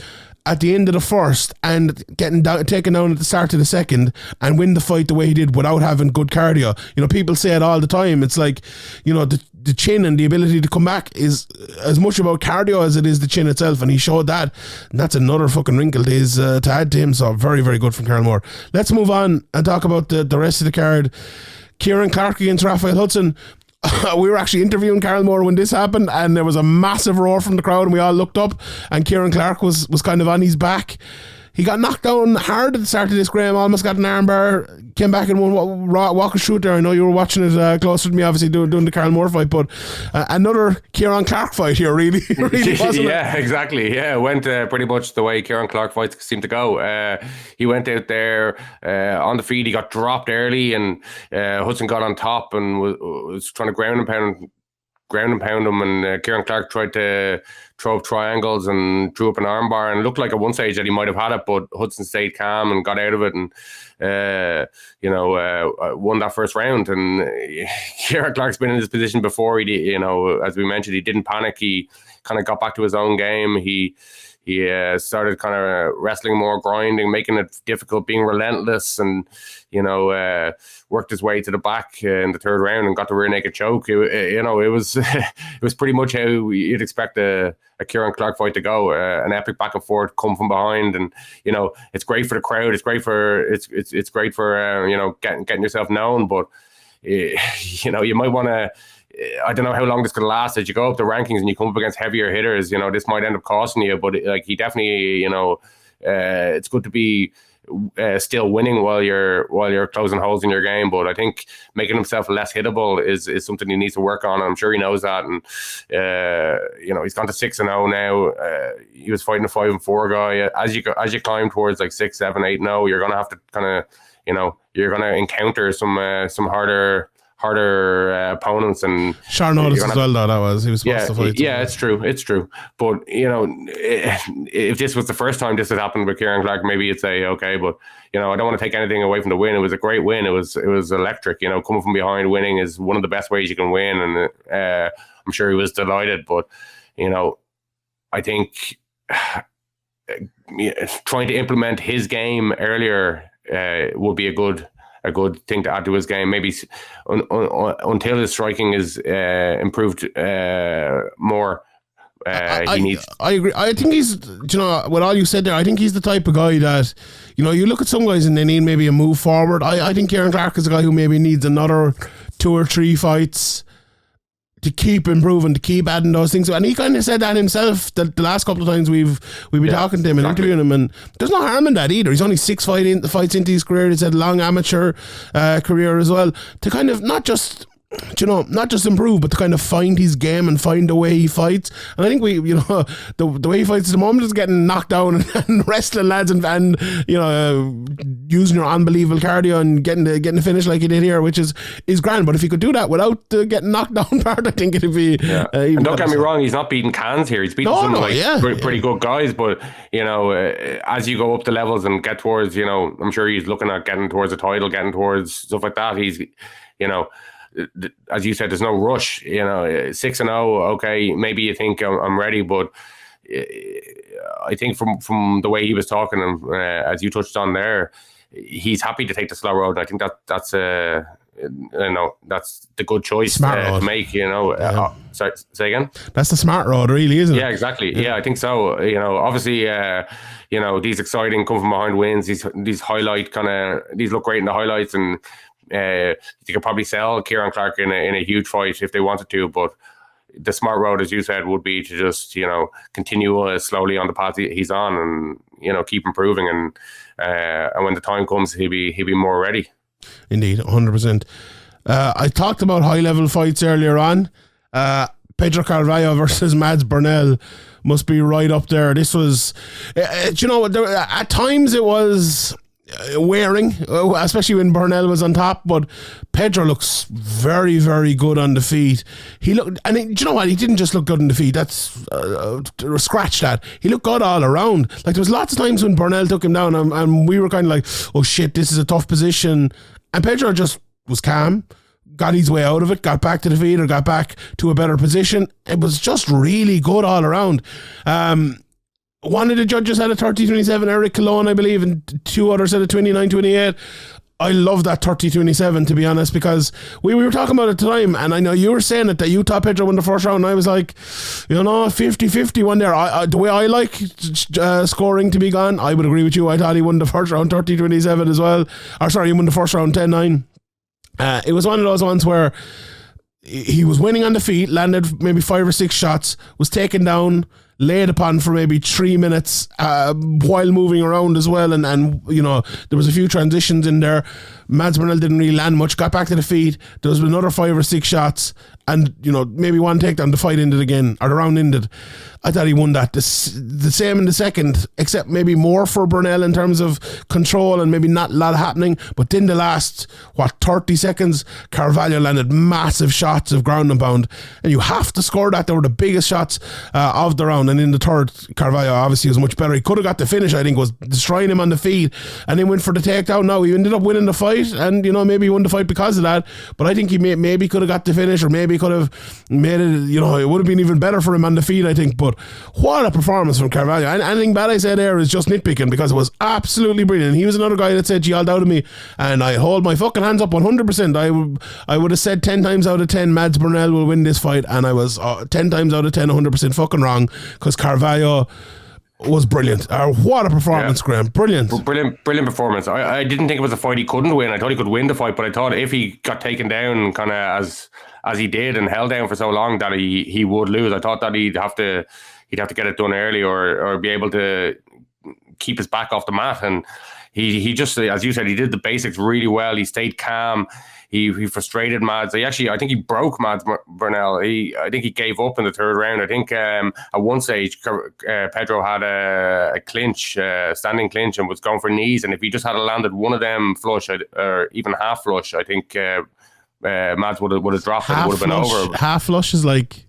at the end of the first and getting taken down at the start of the second and win the fight the way he did without having good cardio. People say it all the time. It's like, the chin and the ability to come back is as much about cardio as it is the chin itself, and he showed that. And that's another fucking wrinkle to add to him. So very, very good from Carl Moore. Let's move on and talk about the rest of the card. Kieran Clark against Raphael Hudson. We were actually interviewing Carl Moore when this happened, and there was a massive roar from the crowd, and we all looked up, and Kieran Clark was kind of on his back. he got knocked down hard at the start of this, Graham. Almost got an armbar, came back and won. Walk us through there. I know you were watching it closer to me, obviously doing the Carl Moore fight, but another Kieran Clark fight here, really, wasn't yeah, it? Exactly. Yeah, it went pretty much the way Kieran Clark fights seem to go. He went out there on the feet. He got dropped early, and Hudson got on top and was trying to ground and pound him, and Kieran Clark tried to throw up triangles and drew up an armbar, and it looked like at one stage that he might have had it, but Hudson stayed calm and got out of it, and won that first round. And Kieran Clark's been in this position before. He, as we mentioned, he didn't panic. He kind of got back to his own game. He started kind of wrestling more, grinding, making it difficult, being relentless, and worked his way to the back in the third round and got the rear naked choke. It was it was pretty much how you'd expect a Kieran Clark fight to go, an epic back and forth, come from behind, and it's great for the crowd. It's great for getting yourself known, but you might want to. I don't know how long this could last as you go up the rankings and you come up against heavier hitters. This might end up costing you, but he definitely, it's good to be still winning while you're closing holes in your game. But I think making himself less hittable is something he needs to work on. I'm sure he knows that, and he's gone to 6-0 now. He was fighting a 5-4 guy. As you climb towards like 6, 7, 8-0, you're gonna have to kind of you're gonna encounter some harder opponents, and Shar noticed as well, though. That was he was supposed to fight. Yeah, it's true. But if this was the first time this had happened with Kieran Clark, maybe you'd say okay. But I don't want to take anything away from the win. It was a great win. It was electric. Coming from behind, winning is one of the best ways you can win, and I'm sure he was delighted. But I think trying to implement his game earlier would be a good thing to add to his game. Maybe until his striking is improved more. He needs. I agree. I think he's, with all you said there, I think he's the type of guy that, you look at some guys and they need maybe a move forward. I think Kieran Clark is a guy who maybe needs another 2 or 3 fights to keep improving, to keep adding those things. And he kind of said that himself the last couple of times we've been talking to him and interviewing him, and there's no harm in that either. He's only 6 fights into his career. He's had a long amateur career as well, to kind of not just improve, but to kind of find his game and find the way he fights. And I think the way he fights at the moment is getting knocked down and wrestling lads and using your unbelievable cardio and getting the finish like he did here, which is grand. But if he could do that without getting knocked down part, I think it'd be even and don't get me wrong, he's not beating cans here. He's beating pretty good guys, but as you go up the levels and get towards, I'm sure he's looking at getting towards a title, getting towards stuff like that. He's as you said, there's no rush. 6-0, okay, maybe you think I'm ready, but I think from the way he was talking, and as you touched on there, he's happy to take the slow road. And I think that's the good choice to make. Sorry, say again. That's the smart road, really, isn't it? Yeah, exactly. Yeah, I think so. Obviously, these exciting come from behind wins. These highlight these look great in the highlights, and you could probably sell Kieran Clark in a huge fight if they wanted to, but the smart road, as you said, would be to just continue slowly on the path he's on, and keep improving, and when the time comes, he'll be more ready. Indeed, 100%. I talked about high level fights earlier on. Pedro Carvalho versus Mads Burnell must be right up there. This was, at times it was wearing, especially when Burnell was on top, but Pedro looks very, very good on the feet. He looked, and do you know what? He didn't just look good on the feet. That's scratch that. He looked good all around. Like, there was lots of times when Burnell took him down, and we were kind of like, oh shit, this is a tough position. And Pedro just was calm, got his way out of it, got back to the feet, or got back to a better position. It was just really good all around. One of the judges had a 30-27, Eric Colon, I believe, and 2 others had a 29-28. I love that 30-27, to be honest, because we were talking about it at the time, and I know you were saying it, that you thought Pedro won the first round, and I was like, 50-50 one there. The way I like scoring to be gone, I would agree with you. I thought he won the first round 30-27 as well. He won the first round 10-9. It was one of those ones where he was winning on the feet, landed maybe 5 or 6 shots, was taken down, laid upon for maybe 3 minutes while moving around as well, and you know, there was a few transitions in there. Mads Burnell didn't really land much, got back to the feet. There was another 5 or 6 shots, and you know, maybe one takedown. The fight ended again, or the round ended. I thought he won that. The same in the second, except maybe more for Burnell in terms of control and maybe not a lot happening. But then the last 30 seconds, Carvalho landed massive shots of ground and pound, and you have to score that. They were the biggest shots of the round. And in the third, Carvalho obviously was much better. He could have got the finish. I think was destroying him on the feet, and then went for the takedown. No, he ended up winning the fight, and you know, maybe he won the fight because of that. But I think he maybe could have got the finish, or maybe could have made it. You know, it would have been even better for him on the feet, I think. But what a performance from Carvalho. And anything bad I said there is just nitpicking, because it was absolutely brilliant. He was another guy that said, "Gee, all doubted me," and I hold my fucking hands up 100%. I would have said 10 times out of 10 Mads Burnell will win this fight, and I was 10 times out of 10 100% fucking wrong, because Carvalho was brilliant. What a performance, Graham. Brilliant performance. I didn't think it was a fight he couldn't win. I thought he could win the fight, but I thought if he got taken down kind of as he did and held down for so long, that he would lose. I thought that he'd have to get it done early, or be able to keep his back off the mat. And he just, as you said, he did the basics really well. He stayed calm. He frustrated Mads. I think he broke Mads Burnell. I think he gave up in the third round. I think at one stage Pedro had a clinch, standing clinch, and was going for knees. And if he just had landed one of them flush, or even half flush, I think Mads would have dropped, and it would have been over. Half flush is like,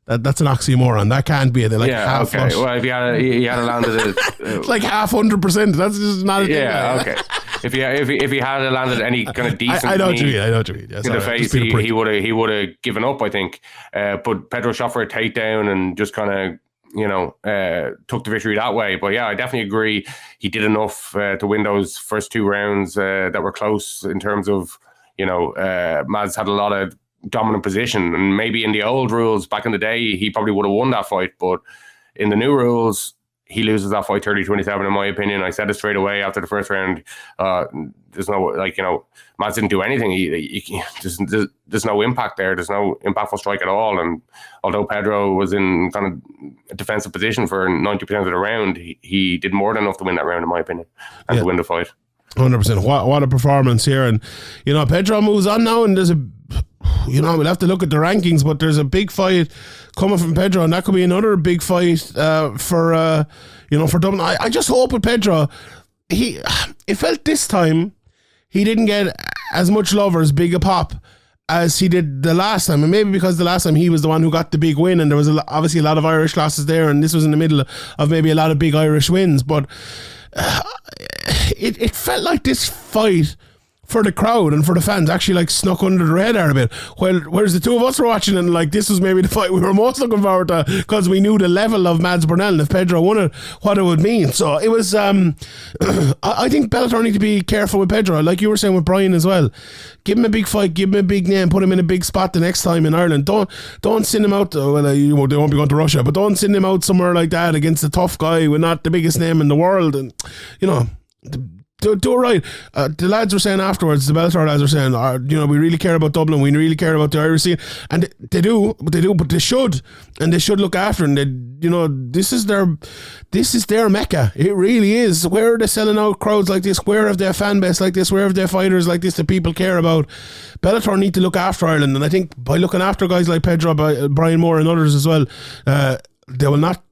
that's an oxymoron. That can't be it. Like half flush. Well, if he had landed it, like half 100%. That's just not a thing. Yeah, okay. If he had landed any kind of decent, I know what you mean. Yeah, in the face, he would have given up, I think. But Pedro shot for a takedown and just kind of, you know, took the victory that way. But yeah, I definitely agree. He did enough to win those first 2 rounds that were close in terms of, you know, Mads had a lot of dominant position, and maybe in the old rules back in the day he probably would have won that fight, but in the new rules he loses that fight 30-27 in my opinion. I said it straight away after the first round. There's no, like, you know, Mads didn't do anything. There's no impact there. There's no impactful strike at all. And although Pedro was in kind of a defensive position for 90% of the round, he did more than enough to win that round in my opinion, and to win the fight. 100%. What a performance here. And you know, Pedro moves on now, and there's a, you know, we'll have to look at the rankings, but there's a big fight coming from Pedro, and that could be another big fight for Dublin. I just hope with Pedro, it felt this time he didn't get as much love or as big a pop as he did the last time, and maybe because the last time he was the one who got the big win, and there was obviously a lot of Irish losses there, and this was in the middle of maybe a lot of big Irish wins, but it felt like this fight for the crowd and for the fans actually like snuck under the radar a bit, whereas the two of us were watching, and like this was maybe the fight we were most looking forward to, because we knew the level of Mads Burnell, and if Pedro won it, what it would mean. So it was I think Bellator need to be careful with Pedro, like you were saying with Brian as well. Give him a big fight, give him a big name, put him in a big spot the next time in Ireland. Don't send him out, they won't be going to Russia, but don't send him out somewhere like that against a tough guy with not the biggest name in the world. And you know, do it right. The lads were saying afterwards, the Bellator lads were saying, you know, we really care about Dublin, we really care about the Irish scene, and they do, but they should look after, and they, you know, this is their mecca. It really is. Where are they selling out crowds like this? Where have they a fan base like this? Where have they fighters like this that people care about? Bellator need to look after Ireland, and I think by looking after guys like Pedro, Brian Moore and others as well, they will not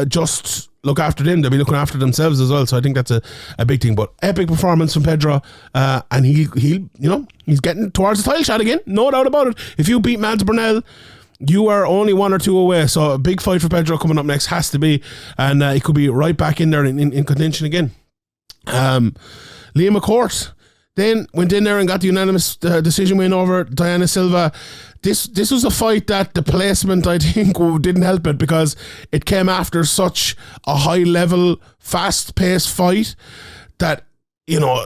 just look after them, they'll be looking after themselves as well. So I think that's a big thing. But epic performance from Pedro, and he you know, he's getting towards the title shot again, no doubt about it. If you beat Mads Burnell, you are only 1 or 2 away. So a big fight for Pedro coming up next has to be, and he could be right back in there in contention again. Liam McCourt then went in there and got the unanimous decision win over Diana Silva. This was a fight that the placement, I think, didn't help it, because it came after such a high level, fast paced fight that, you know,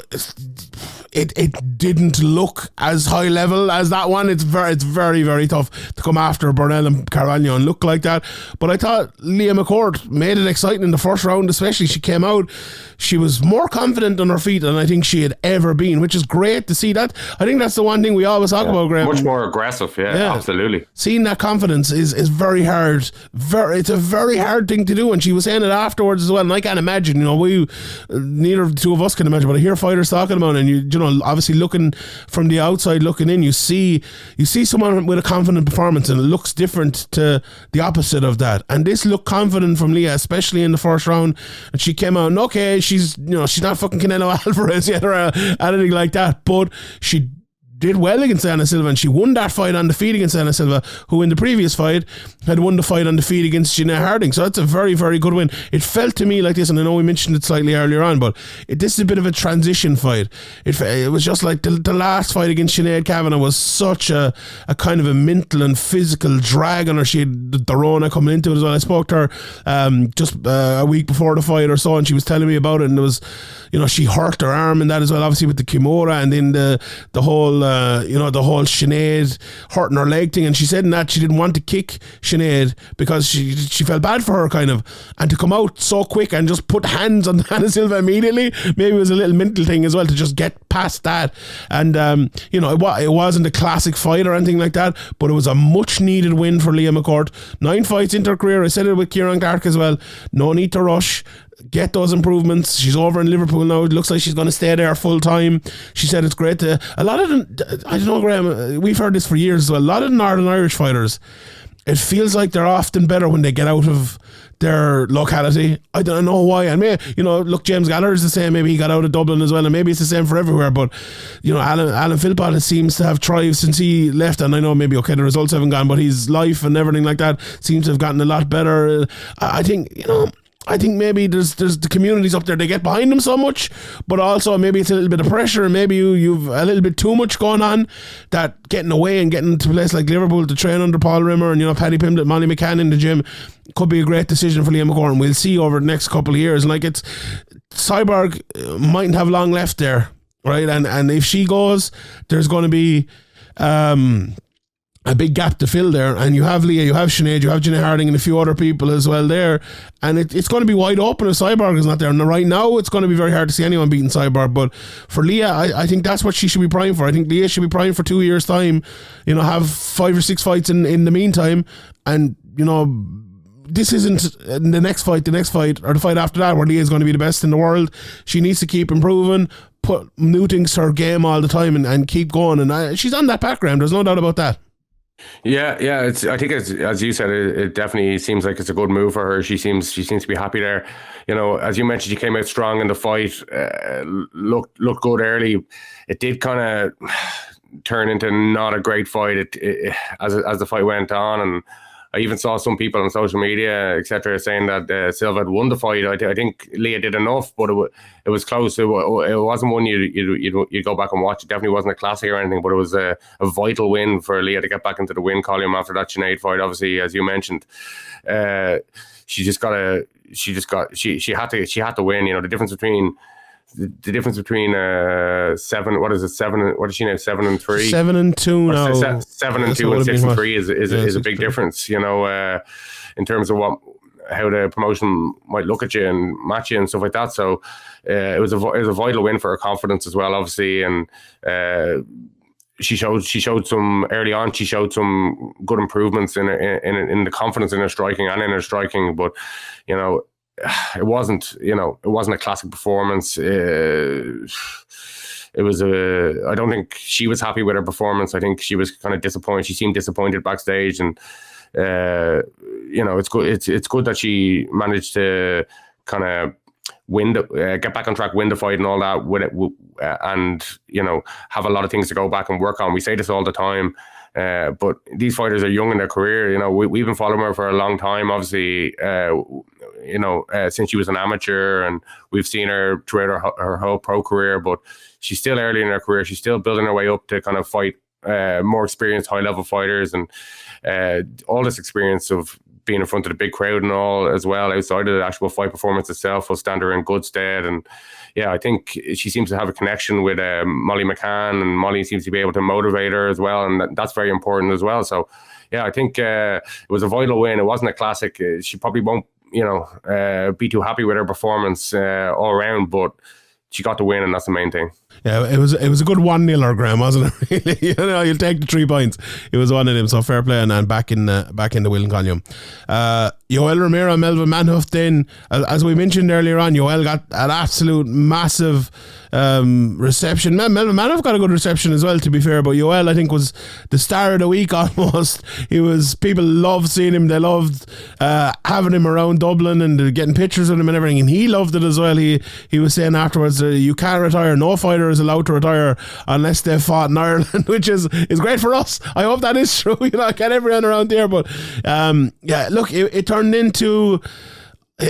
it didn't look as high level as that one. It's very, very tough to come after Burnell and Carvalho and look like that. But I thought Leah McCourt made it exciting in the first round, especially. She came out, she was more confident on her feet than I think she had ever been, which is great to see that. I think that's the one thing we always talk about, Graham. Much more aggressive, absolutely. Seeing that confidence is very hard. It's a very hard thing to do, and she was saying it afterwards as well. And I can't imagine, neither of the two of us can imagine, but I hear fighters talking about it, and you know, obviously looking from the outside, looking in, you see someone with a confident performance, and it looks different to the opposite of that. And this looked confident from Leah, especially in the first round. And she came out, and okay, she's not fucking Canelo Alvarez yet or anything like that, but she did well against Anna Silva, and she won that fight on the feet against Anna Silva, who in the previous fight had won the fight on the feet against Jeanette Harding. So that's a very, very good win. It felt to me like this, and I know we mentioned it slightly earlier on, but this is a bit of a transition fight. It was just like the last fight against Sinead Kavanagh was such a kind of a mental and physical drag on her. She had the Rona coming into it as well. I spoke to her just a week before the fight or so, and she was telling me about it, and it was, she hurt her arm and that as well, obviously with the Kimura, and then the whole the whole Sinead hurting her leg thing. And she said in that she didn't want to kick Sinead because she felt bad for her, kind of, and to come out so quick and just put hands on Anna Silva immediately, maybe it was a little mental thing as well to just get past that. And it wasn't a classic fight or anything like that, but it was a much needed win for Leah McCourt. 9 fights into her career. I said it with Kieran Clark as well. No need to rush. Get those improvements. She's over in Liverpool now. It looks like she's going to stay there full time. She said it's great to, a lot of them, I don't know, Graham, we've heard this for years as well, a lot of Northern Irish fighters, it feels like they're often better when they get out of their locality. I don't know why. And maybe, look, James Gallagher is the same. Maybe he got out of Dublin as well, and maybe it's the same for everywhere. But Alan Philpott seems to have thrived since he left. And I know maybe the results haven't gone, but his life and everything like that seems to have gotten a lot better. I think maybe there's the communities up there, they get behind them so much, but also maybe it's a little bit of pressure, and maybe you've a little bit too much going on, that getting away and getting to a place like Liverpool to train under Paul Rimmer and Paddy Pimblett, Molly McCann in the gym could be a great decision for Leah McCourt, and we'll see over the next couple of years. And it's Cyborg mightn't have long left there, right? And if she goes, there's going to be a big gap to fill there, and you have Leah, you have Sinead, you have Jeanette Harding and a few other people as well there, and it's going to be wide open if Cyborg is not there. And right now it's going to be very hard to see anyone beating Cyborg, but for Leah, I think that's what she should be primed for. I think Leah should be primed for 2 years time, have 5 or 6 fights in the meantime, and this isn't the next fight or the fight after that where Leah is going to be the best in the world. She needs to keep improving, put new things to her game all the time, and keep going, and she's on that background, there's no doubt about that. Yeah. I think as you said, it definitely seems like it's a good move for her. She seems to be happy there. As you mentioned, she came out strong in the fight. Looked good early. It did kind of turn into not a great fight as the fight went on, and I even saw some people on social media, etc., saying that Silva had won the fight. I think Leah did enough, but it was close. It wasn't one you'd go back and watch. It definitely wasn't a classic or anything, but it was a vital win for Leah to get back into the win column after that Sinead fight. Obviously, as you mentioned, she had to win. The difference between. The difference between 7, what is it, 7, what is she now, 7-3? 7-2 now. 7-2 and 6-3 is a big difference, in terms of how the promotion might look at you and match you and stuff like that. So it was a vital win for her confidence as well, obviously, and she showed some early on. She showed some good improvements in the confidence in her striking and in her striking, but it wasn't a classic performance. It was I don't think she was happy with her performance. I think she was kind of disappointed. She seemed disappointed backstage, and it's good that she managed to kind of get back on track, win the fight and all that with it, and have a lot of things to go back and work on. We say this all the time. But these fighters are young in their career. We've been following her for a long time, obviously, since she was an amateur, and we've seen her throughout her whole pro career, but she's still early in her career. She's still building her way up to kind of fight more experienced high-level fighters, and all this experience of being in front of the big crowd and all as well, outside of the actual fight performance itself, will stand her in good stead. And yeah, I think she seems to have a connection with Molly McCann, and Molly seems to be able to motivate her as well, and that's very important as well. So yeah, I think it was a vital win. It wasn't a classic. She probably won't, be too happy with her performance all around, but she got the win, and that's the main thing. Yeah, it was a good 1-0, Graham, wasn't it? Really, you'll take the 3 points. It was one of them, so fair play, and back in the Whelan column. Yoel Romero, Melvin Manhoef. Then, as we mentioned earlier on, Yoel got an absolute massive reception. Melvin Manhoef got a good reception as well, to be fair. But Yoel, I think, was the star of the week almost. People loved seeing him. They loved having him around Dublin and getting pictures of him and everything. And he loved it as well. He was saying afterwards, you can't retire. No fighter is allowed to retire unless they've fought in Ireland, which is great for us. I hope that is true. Get everyone around there. But look, it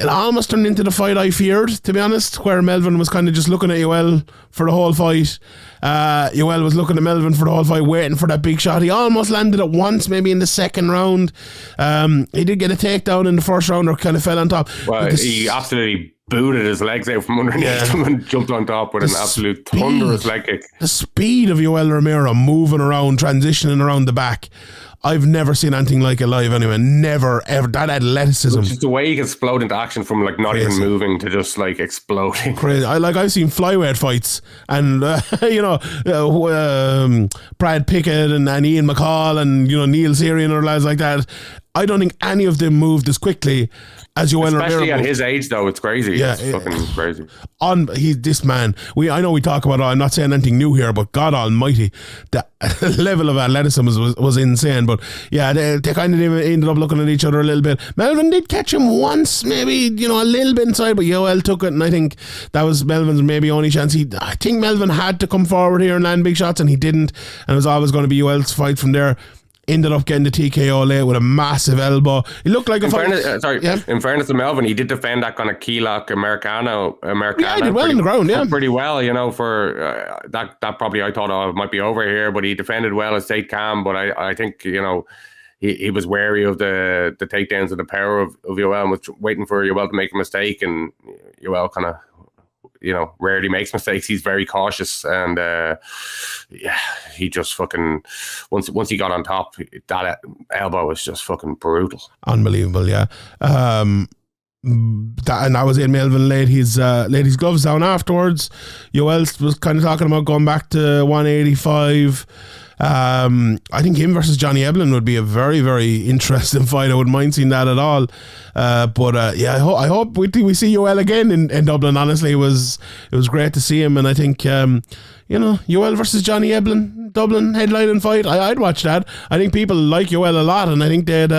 almost turned into the fight I feared, to be honest, where Melvin was kind of just looking at Yoel for the whole fight. Yoel was looking at Melvin for the whole fight, waiting for that big shot. He almost landed it once, maybe in the second round. He did get a takedown in the first round, or kind of fell on top. Well, he absolutely booted his legs out from underneath him and jumped on top with an absolute thunderous leg kick. The speed of Yoel Romero moving around, transitioning around the back, I've never seen anything like it live anyway. Never, ever. That athleticism. Just the way he can explode into action from like not even moving to just like exploding. Crazy. I've seen flyweight fights, and Brad Pickett and Ian McCall and Neil Seary and other lads like that. I don't think any of them moved as quickly as Yoel Romero. Especially at his age, though, it's crazy. Yeah, it's fucking crazy. This man. I know we talk about it. I'm not saying anything new here, but God Almighty, the level of athleticism was insane. But yeah, they kind of ended up looking at each other a little bit. Melvin did catch him once, maybe a little bit inside, but Yoel took it, and I think that was Melvin's maybe only chance. I think Melvin had to come forward here and land big shots, and he didn't. And it was always going to be Yoel's fight from there. Ended up getting the TKO late with a massive elbow. He looked like in fairness to Melvin, he did defend that kind of key lock Americano. Yeah, he did well on the ground, pretty well, for that probably I thought it might be over here, but he defended well and stayed calm. But I think, he was wary of the takedowns and the power of Yoel, and was waiting for Yoel to make a mistake, and Yoel kind of, rarely makes mistakes. He's very cautious, and he just fucking once he got on top, that elbow was just fucking brutal, unbelievable. Yeah, and that was it. Melvin laid his gloves down afterwards. Yoel was kind of talking about going back to 185. I think him versus Johnny Eblin would be a very, very interesting fight. I wouldn't mind seeing that at all. But I hope we see Yoel again in Dublin. Honestly, it was great to see him, and I think Yoel versus Johnny Eblin, Dublin headlining fight. I'd watch that. I think people like Yoel a lot, and I think they'd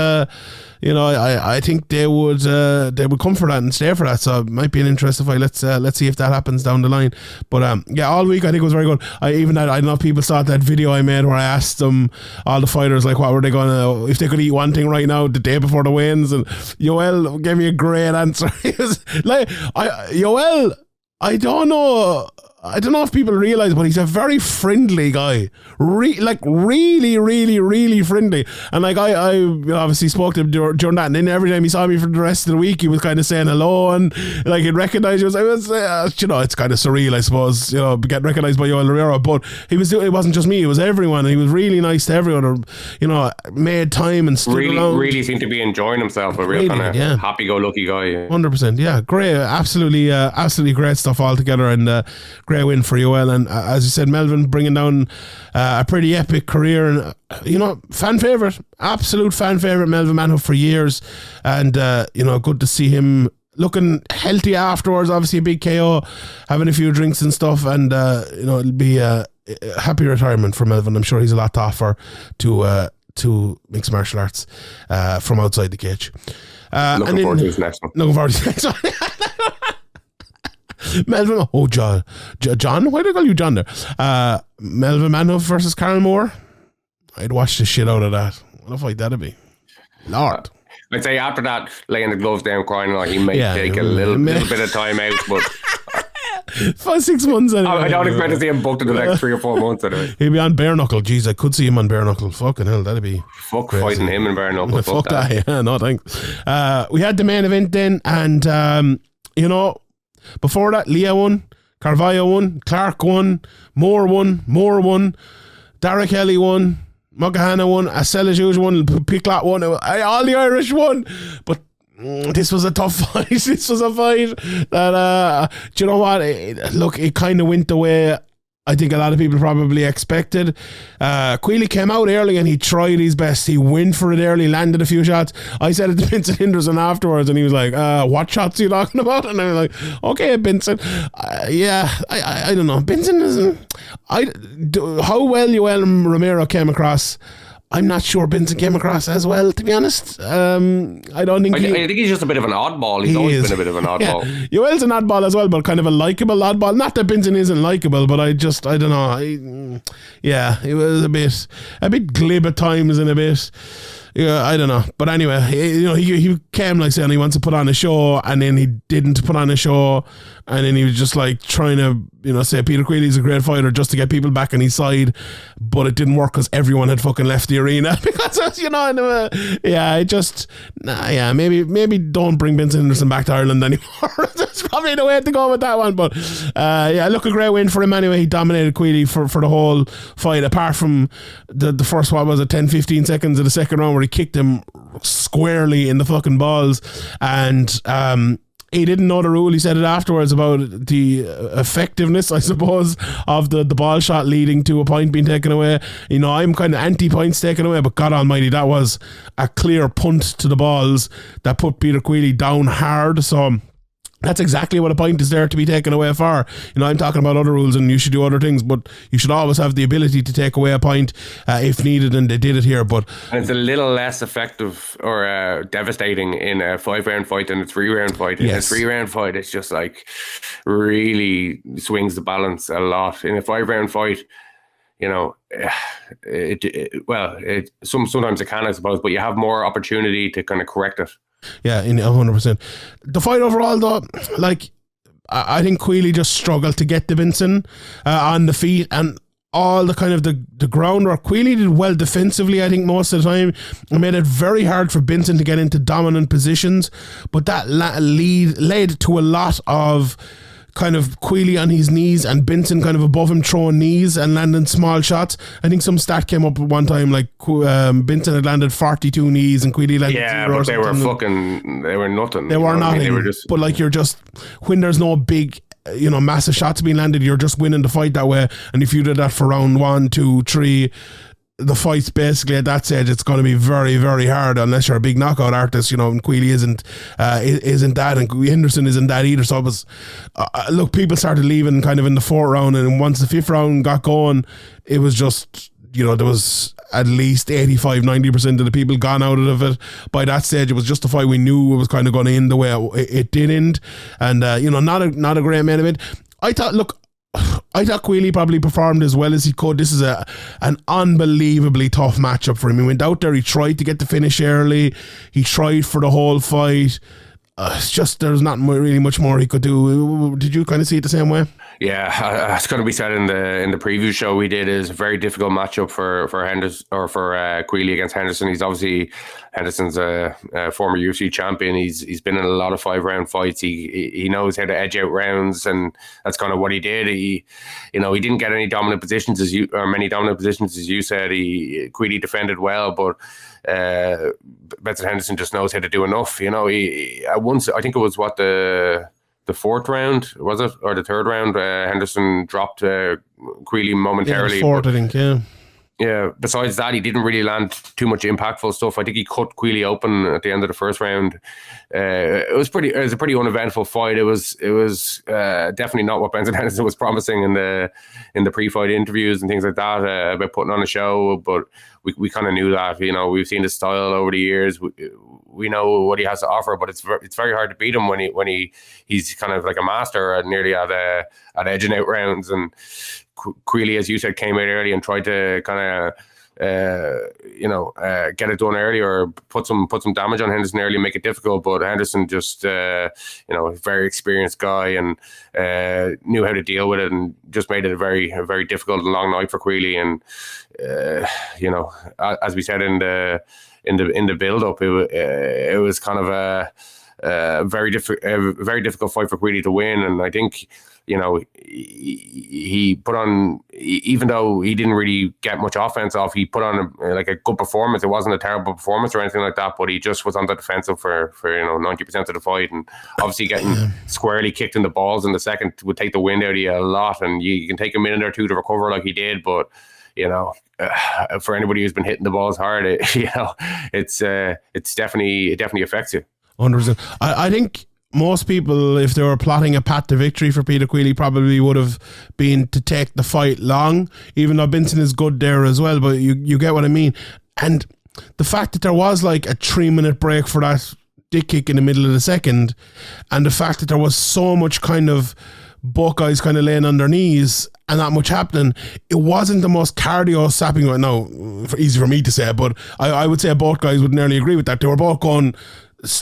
I think they would come for that and stay for that. So it might be an interesting fight. Let's see if that happens down the line. But all week I think it was very good. I don't know if people saw that video I made where I asked them, all the fighters, like what were they gonna, if they could eat one thing right now the day before the weigh-ins, and Yoel gave me a great answer. He was like, Yoel, I don't know if people realise, but he's a very friendly guy. Really, really, really friendly. And like I obviously spoke to him during that, and then every time he saw me for the rest of the week, he was kind of saying hello, and like he'd recognise you. It was it's kind of surreal, I suppose, get recognised by Yoel Romero. But it wasn't just me; it was everyone. And he was really nice to everyone. Or, made time and stood around. Really seemed to be enjoying himself. A real kind of happy-go-lucky guy. 100%. Yeah, great. Absolutely great stuff altogether, and great win for Yoel. And as you said, Melvin bringing down a pretty epic career, and fan favourite, absolute fan favourite, Melvin Manhoef for years, and good to see him looking healthy afterwards. Obviously a big KO, having a few drinks and stuff, and it'll be a happy retirement for Melvin. I'm sure he's a lot to offer to mixed martial arts from outside the cage. Looking forward to his next one. Melvin, John, why do they call you John there? Melvin Manhoef versus Carl Moore. I'd watch the shit out of that. What a fight that'd be. Lord. I'd say after that, laying the gloves down, crying, like he may take a little bit of time out, but 6 months anyway. I don't expect to see him booked in the next 3 or 4 months anyway. He'll be on bare knuckle. Jeez, I could see him on bare knuckle. Fucking hell, that'd be fuck crazy. Fighting him in bare knuckle. Fuck that. Yeah, no thanks. We had the main event then, and before that, Leah won, Carvalho won, Clark won, Moore won, Dara Kelly won, Mogahana won, Aselajuj won, Picklot won, all the Irish won. But this was a tough fight. This was a fight that, do you know what? It kind of went the way I think a lot of people probably expected. Queally came out early and he tried his best. He went for it early, landed a few shots. I said it to Vincent Henderson afterwards, and he was like, what shots are you talking about? And I was like, okay, Vincent. I don't know. Vincent isn't... how well Yoel Romero came across, I'm not sure Vincent came across as well, to be honest. I don't think I think he's just a bit of an oddball. He's always been a bit of an oddball. Yeah. Yoel's an oddball as well, but kind of a likeable oddball. Not that Vincent isn't likeable, but I don't know. It was a bit glib at times and a bit... Yeah, I don't know. But anyway, he came like saying he wants to put on a show, and then he didn't put on a show, and then he was just like trying to, say Peter Queally's a great fighter just to get people back on his side, but it didn't work because everyone had fucking left the arena because, maybe don't bring Vincent Henderson back to Ireland anymore. That's probably the way to go with that one. But look, a great win for him anyway. He dominated Queally for the whole fight, apart from the first, 10-15 seconds of the second round where he kicked him squarely in the fucking balls. And he didn't know the rule. He said it afterwards about the effectiveness, I suppose, of the ball shot leading to a point being taken away. I'm kind of anti-points taken away, but God almighty, that was a clear punt to the balls that put Peter Queally down hard. So that's exactly what a point is there to be taken away for. I'm talking about other rules and you should do other things, but you should always have the ability to take away a point if needed, and they did it here. But it's a little less effective or devastating in a 5-round fight than a 3-round fight. Yes. In a 3-round fight, it's just like really swings the balance a lot. In a 5-round fight, sometimes it can, I suppose, but you have more opportunity to kind of correct it. Yeah, in 100%. The fight overall, though, I think Queally just struggled to get the Vincent on the feet, and all the kind of the groundwork. Queally did well defensively, I think, most of the time. It made it very hard for Vincent to get into dominant positions, but that led to a lot of kind of Queally on his knees and Vincent kind of above him throwing knees and landing small shots. I think some stat came up at one time like Vincent had landed 42 knees and Queally landed 0 but they were nothing. They were nothing. They were nothing. They were just... But when there's no big massive shots being landed, you're just winning the fight that way. And if you did that for round 1, 2, 3, the fight's basically at that stage, it's going to be very, very hard unless you're a big knockout artist, and Queally isn't that, and Henderson isn't that either. So it was, people started leaving kind of in the 4th round, and once the 5th round got going, it was just, there was at least 85-90% of the people gone out of it. By that stage, it was just the fight we knew it was kind of going to end the way it did end, and not a great main event. I thought Queally probably performed as well as he could. This is an unbelievably tough matchup for him. He went out there, he tried to get the finish early, he tried for the whole fight. It's just there's not really much more he could do. Did you kind of see it the same way? Yeah, it's going to be said in the preview show we did. Is a very difficult matchup for Henderson or for Queally against Henderson. He's obviously Henderson's a former UFC champion. He's been in a lot of 5-round fights. He knows how to edge out rounds, and that's kind of what he did. He didn't get any dominant positions many dominant positions as you said. Queally defended well, but Benson Henderson just knows how to do enough. Once I think it was the 4th round, was it? Or the 3rd round, Henderson dropped Queally momentarily. Yeah, 4th, I think, yeah. Yeah, besides that, he didn't really land too much impactful stuff. I think he cut Queally open at the end of the 1st round. It was a pretty uneventful fight. It was definitely not what Benson Henderson was promising in the pre-fight interviews and things like that about putting on a show. But we kind of knew that. We've seen his style over the years. We know what he has to offer, but it's very hard to beat him when he's kind of like a master nearly at edging out rounds. And Queally, as you said, came out early and tried to kind of get it done early or put some damage on Henderson early and make it difficult. But Henderson just, very experienced guy and knew how to deal with it and just made it a very difficult and long night for Queally. And as we said in the build up, it was kind of a very difficult fight for Queally to win. And I think, he put on, even though he didn't really get much offense off, he put on a good performance. It wasn't a terrible performance or anything like that, but he just was on the defensive for 90% of the fight. And obviously getting squarely kicked in the balls in the second would take the wind out of you a lot. And you can take a minute or two to recover like he did, but for anybody who's been hitting the balls hard, it definitely affects you. 100%. I think most people, if they were plotting a path to victory for Peter Queally, probably would have been to take the fight long, even though Benson is good there as well, but you get what I mean. And the fact that there was like a 3-minute break for that dick kick in the middle of the second, and the fact that there was so much kind of both guys kind of laying on their knees and not much happening, it wasn't the most cardio sapping right now. Easy for me to say, but I would say both guys would nearly agree with that. They were both going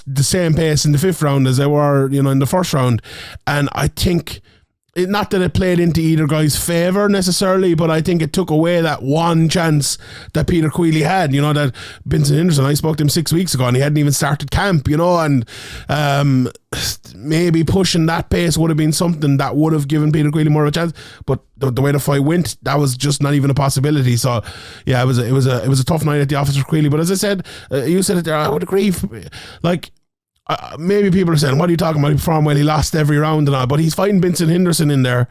the same pace in the 5th round as they were, in the 1st round. And I think, not that it played into either guy's favour necessarily, but I think it took away that one chance that Peter Queally had, that Vincent Henderson, I spoke to him 6 weeks ago and he hadn't even started camp, and maybe pushing that pace would have been something that would have given Peter Queally more of a chance. But the way the fight went, that was just not even a possibility. So yeah, it was a tough night at the office for Queally. But as I said, you said it there, I would agree. Maybe people are saying, what are you talking about? He performed well, he lost every round and all, but he's fighting Vincent Henderson in there,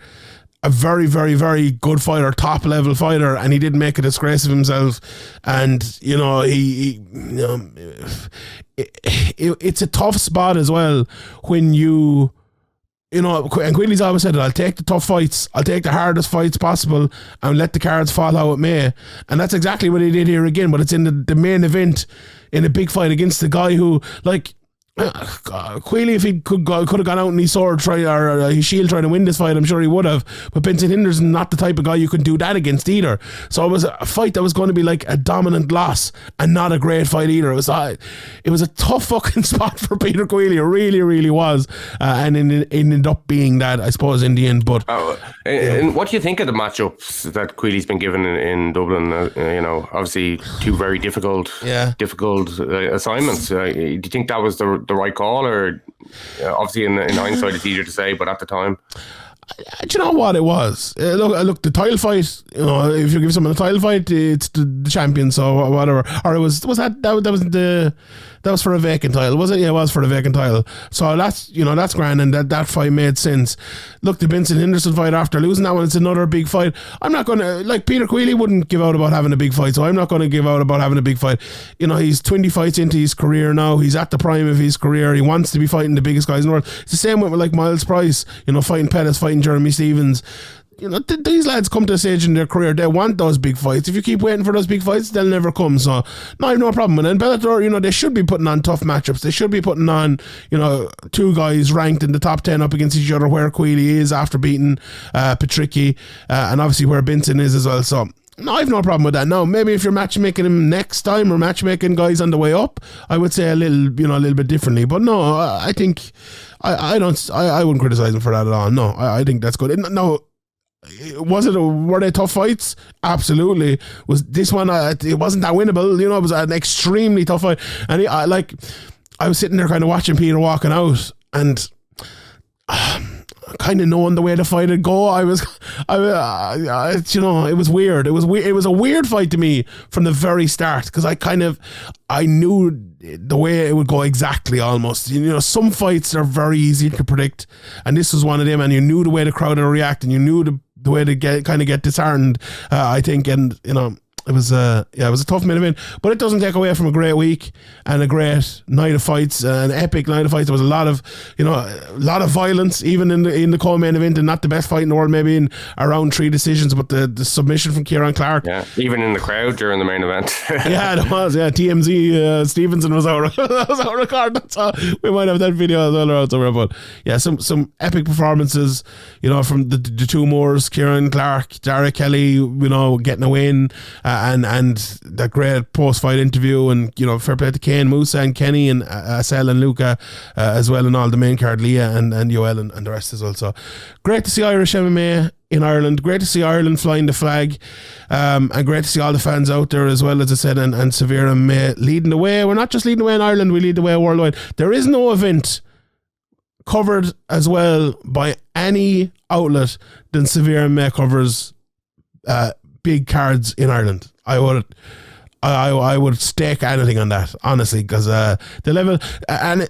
a very, very, very good fighter, top level fighter, and he didn't make a disgrace of himself. And it's a tough spot as well when and Queally's always said it, I'll take the tough fights, I'll take the hardest fights possible and let the cards fall how it may. And that's exactly what he did here again, but it's in the main event in a big fight against the guy who, Queally, if he could have gone out and his sword or his shield trying to win this fight, I'm sure he would have. But Vincent Henderson, not the type of guy you can do that against either. So it was a fight that was going to be like a dominant loss and not a great fight either. It was a tough fucking spot for Peter Queally. It really, really was. And it ended up being that, I suppose, in the end. But and what do you think of the matchups that Queally's been given in Dublin? Obviously two very difficult assignments. Do you think that was the right call, or obviously in hindsight it's easier to say, but at the time, do you know what it was? Look, the title fight. If you give someone a title fight, it's the champion. So whatever. Or was that was for a vacant title, was it? Yeah, it was for the vacant title. So that's grand, and that fight made sense. Look, the Vincent Henderson fight after losing that one, it's another big fight. I'm not gonna Peter Queally wouldn't give out about having a big fight, so I'm not gonna give out about having a big fight. He's 20 fights into his career now. He's at the prime of his career. He wants to be fighting the biggest guys in the world. It's the same with Miles Price. Fighting Pettis, fighting Jeremy Stevens. These lads come to a stage in their career, they want those big fights. If you keep waiting for those big fights, they'll never come. So no, I have no problem with it. And Bellator, they should be putting on tough matchups. They should be putting on, two guys ranked in the top 10 up against each other, where Queally is after beating Patricki, and obviously where Benson is as well. So no, I have no problem with that. Now, maybe if you're matchmaking him next time or matchmaking guys on the way up, I would say a little bit differently. But no, I think I wouldn't criticize him for that at all. No, I think that's good. No. Were they tough fights? Absolutely. Was this one? It wasn't that winnable. It was an extremely tough fight. And I was sitting there kind of watching Peter walking out, and kind of knowing the way the fight would go. It was weird. It was a weird fight to me from the very start, because I knew the way it would go exactly almost. Some fights are very easy to predict, and this was one of them. And you knew the way the crowd would react, and you knew the way to get disheartened. I think, and it was a tough main event, but it doesn't take away from a great week and a great night of fights, an epic night of fights. There was a lot of violence, even in the co-main event, and not the best fight in the world, maybe in around 3 decisions, but the submission from Kieran Clark. Yeah, even in the crowd during the main event. Yeah, it was. Yeah, TMZ Stevenson was out of card. So we might have that video as well around somewhere. But yeah, some epic performances. From the two Moors, Kieran Clark, Dara Kelly. Getting a win. and that great post-fight interview, and fair play to Kane, Musa and Kenny and Asel and Luca as well, and all the main card, Leah and Yoel and the rest as well. So great to see Irish MMA in Ireland, great to see Ireland flying the flag, and great to see all the fans out there as well, as I said, and SevereMMA leading the way. We're not just leading the way in Ireland, we lead the way worldwide. There is no event covered as well by any outlet than SevereMMA covers big cards in Ireland. I would stake anything on that, honestly, because the level, and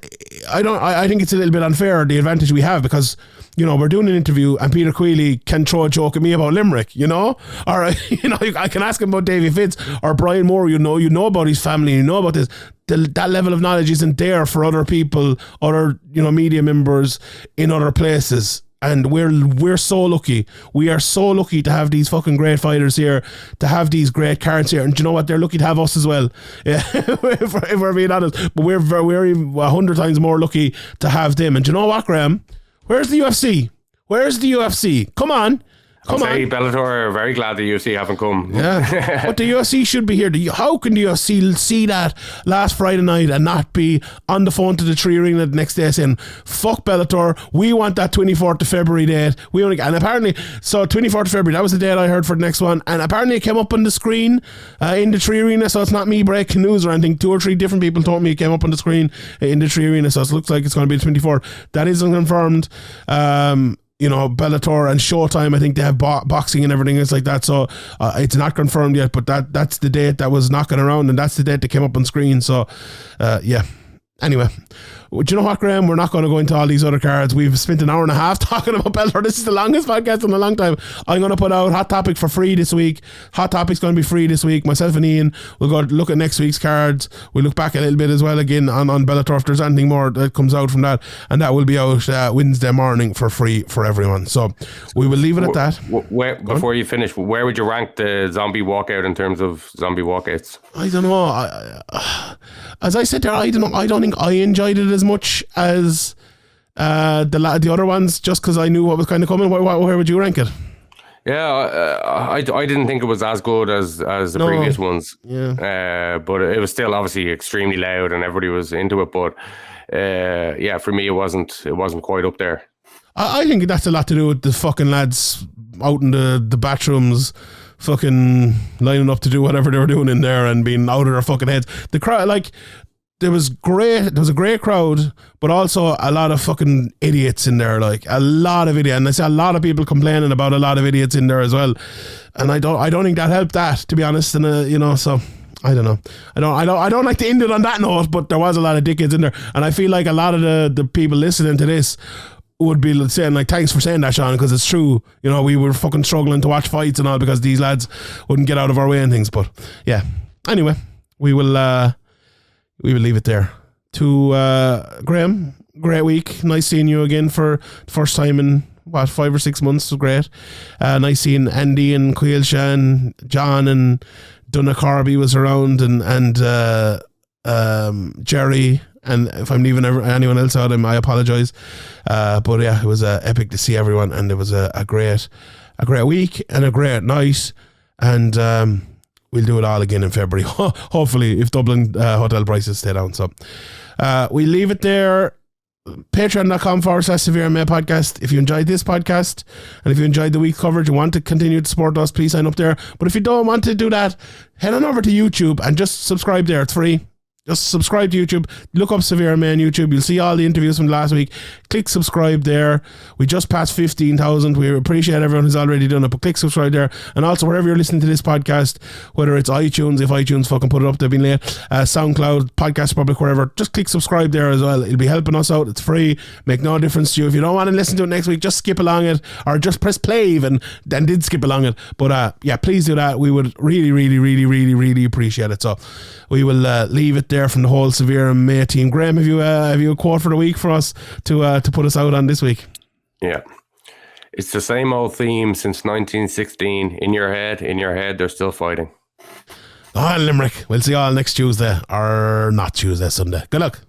I think it's a little bit unfair, the advantage we have, because we're doing an interview and Peter Queally can throw a joke at me about Limerick, or I can ask him about Davy Fitz or Brian Moore. You know about his family, you know about this. That level of knowledge isn't there for other people, other media members in other places. And we're so lucky. We are so lucky to have these fucking great fighters here, to have these great cards here. And do you know what? They're lucky to have us as well. Yeah, if we're being honest. But we're 100 times more lucky to have them. And do you know what, Graham? Where's the UFC? Where's the UFC? Come on. Come on. Bellator are very glad the UFC haven't come. Yeah. But the UFC should be here. How can the UFC see that last Friday night and not be on the phone to the Tree Arena the next day saying, fuck Bellator, we want that 24th of February date. And apparently, so 24th of February, that was the date I heard for the next one. And apparently it came up on the screen in the Tree Arena, so it's not me breaking news or anything. 2 or 3 different people told me it came up on the screen in the Tree Arena, so it looks like it's going to be the 24th. That isn't confirmed. Bellator and Showtime, I think they have boxing and everything else like that, so it's not confirmed yet, but that's the date that was knocking around, and that's the date that came up on screen. So anyway, do you know what, Graham? We're not going to go into all these other cards. We've spent an hour and a half talking about Bellator. This is the longest podcast in a long time. I'm going to put out Hot Topic for free this week. Hot Topic's going to be free this week. Myself and Ian will go look at next week's cards. We'll look back a little bit as well again on Bellator if there's anything more that comes out from that, and that will be out Wednesday morning for free for everyone. So we will leave it at that. Before you finish, where would you rank the zombie walkout in terms of zombie walkouts? I don't know. As I said there, I don't know. I don't think I enjoyed it as much as the other ones, just because I knew what was kind of coming. Where would you rank it? Yeah, I didn't think it was as good as the previous ones. Yeah. But it was still obviously extremely loud and everybody was into it. But for me, it wasn't quite up there. I think that's a lot to do with the fucking lads out in the bathrooms, fucking lining up to do whatever they were doing in there and being out of their fucking heads. The crowd, there was a great crowd, but also a lot of fucking idiots in there, a lot of idiots. And I see a lot of people complaining about a lot of idiots in there as well. And I don't think that helped that, to be honest. And so I don't know. I don't like to end it on that note, but there was a lot of dickheads in there. And I feel like a lot of the people listening to this would be saying thanks for saying that, Sean, because it's true. We were fucking struggling to watch fights and all because these lads wouldn't get out of our way and things. But yeah, anyway, we will leave it there. To Graham, great week. Nice seeing you again for the first time in 5 or 6 months. So great. Nice seeing Andy and Quailsha and John and Donna Corby was around and Jerry. And if I'm leaving anyone else out, I apologise. But yeah, it was epic to see everyone, and it was a great week and a great night. And we'll do it all again in February, hopefully, if Dublin hotel prices stay down. So we leave it there. Patreon.com/SevereMMA podcast. If you enjoyed this podcast and if you enjoyed the week's coverage and want to continue to support us, please sign up there. But if you don't want to do that, head on over to YouTube and just subscribe there. It's free. Just subscribe to YouTube. Look up SevereMMA on YouTube. You'll see all the interviews from last week. Click subscribe there. We just passed 15,000. We appreciate everyone who's already done it, but click subscribe there. And also, wherever you're listening to this podcast, whether it's iTunes, if iTunes fucking put it up, they've been late, SoundCloud, Podcast Republic, wherever, just click subscribe there as well. It'll be helping us out. It's free. Make no difference to you. If you don't want to listen to it next week, just skip along it, or just press play and did skip along it. But yeah, please do that. We would really, really, really, really, really appreciate it. So we will leave it there from the whole SevereMMA team. Graham, have you a quote for the week for us to put us out on this week? Yeah. It's the same old theme since 1916. In your head, they're still fighting. Limerick. We'll see you all next Tuesday, or not Tuesday, Sunday. Good luck.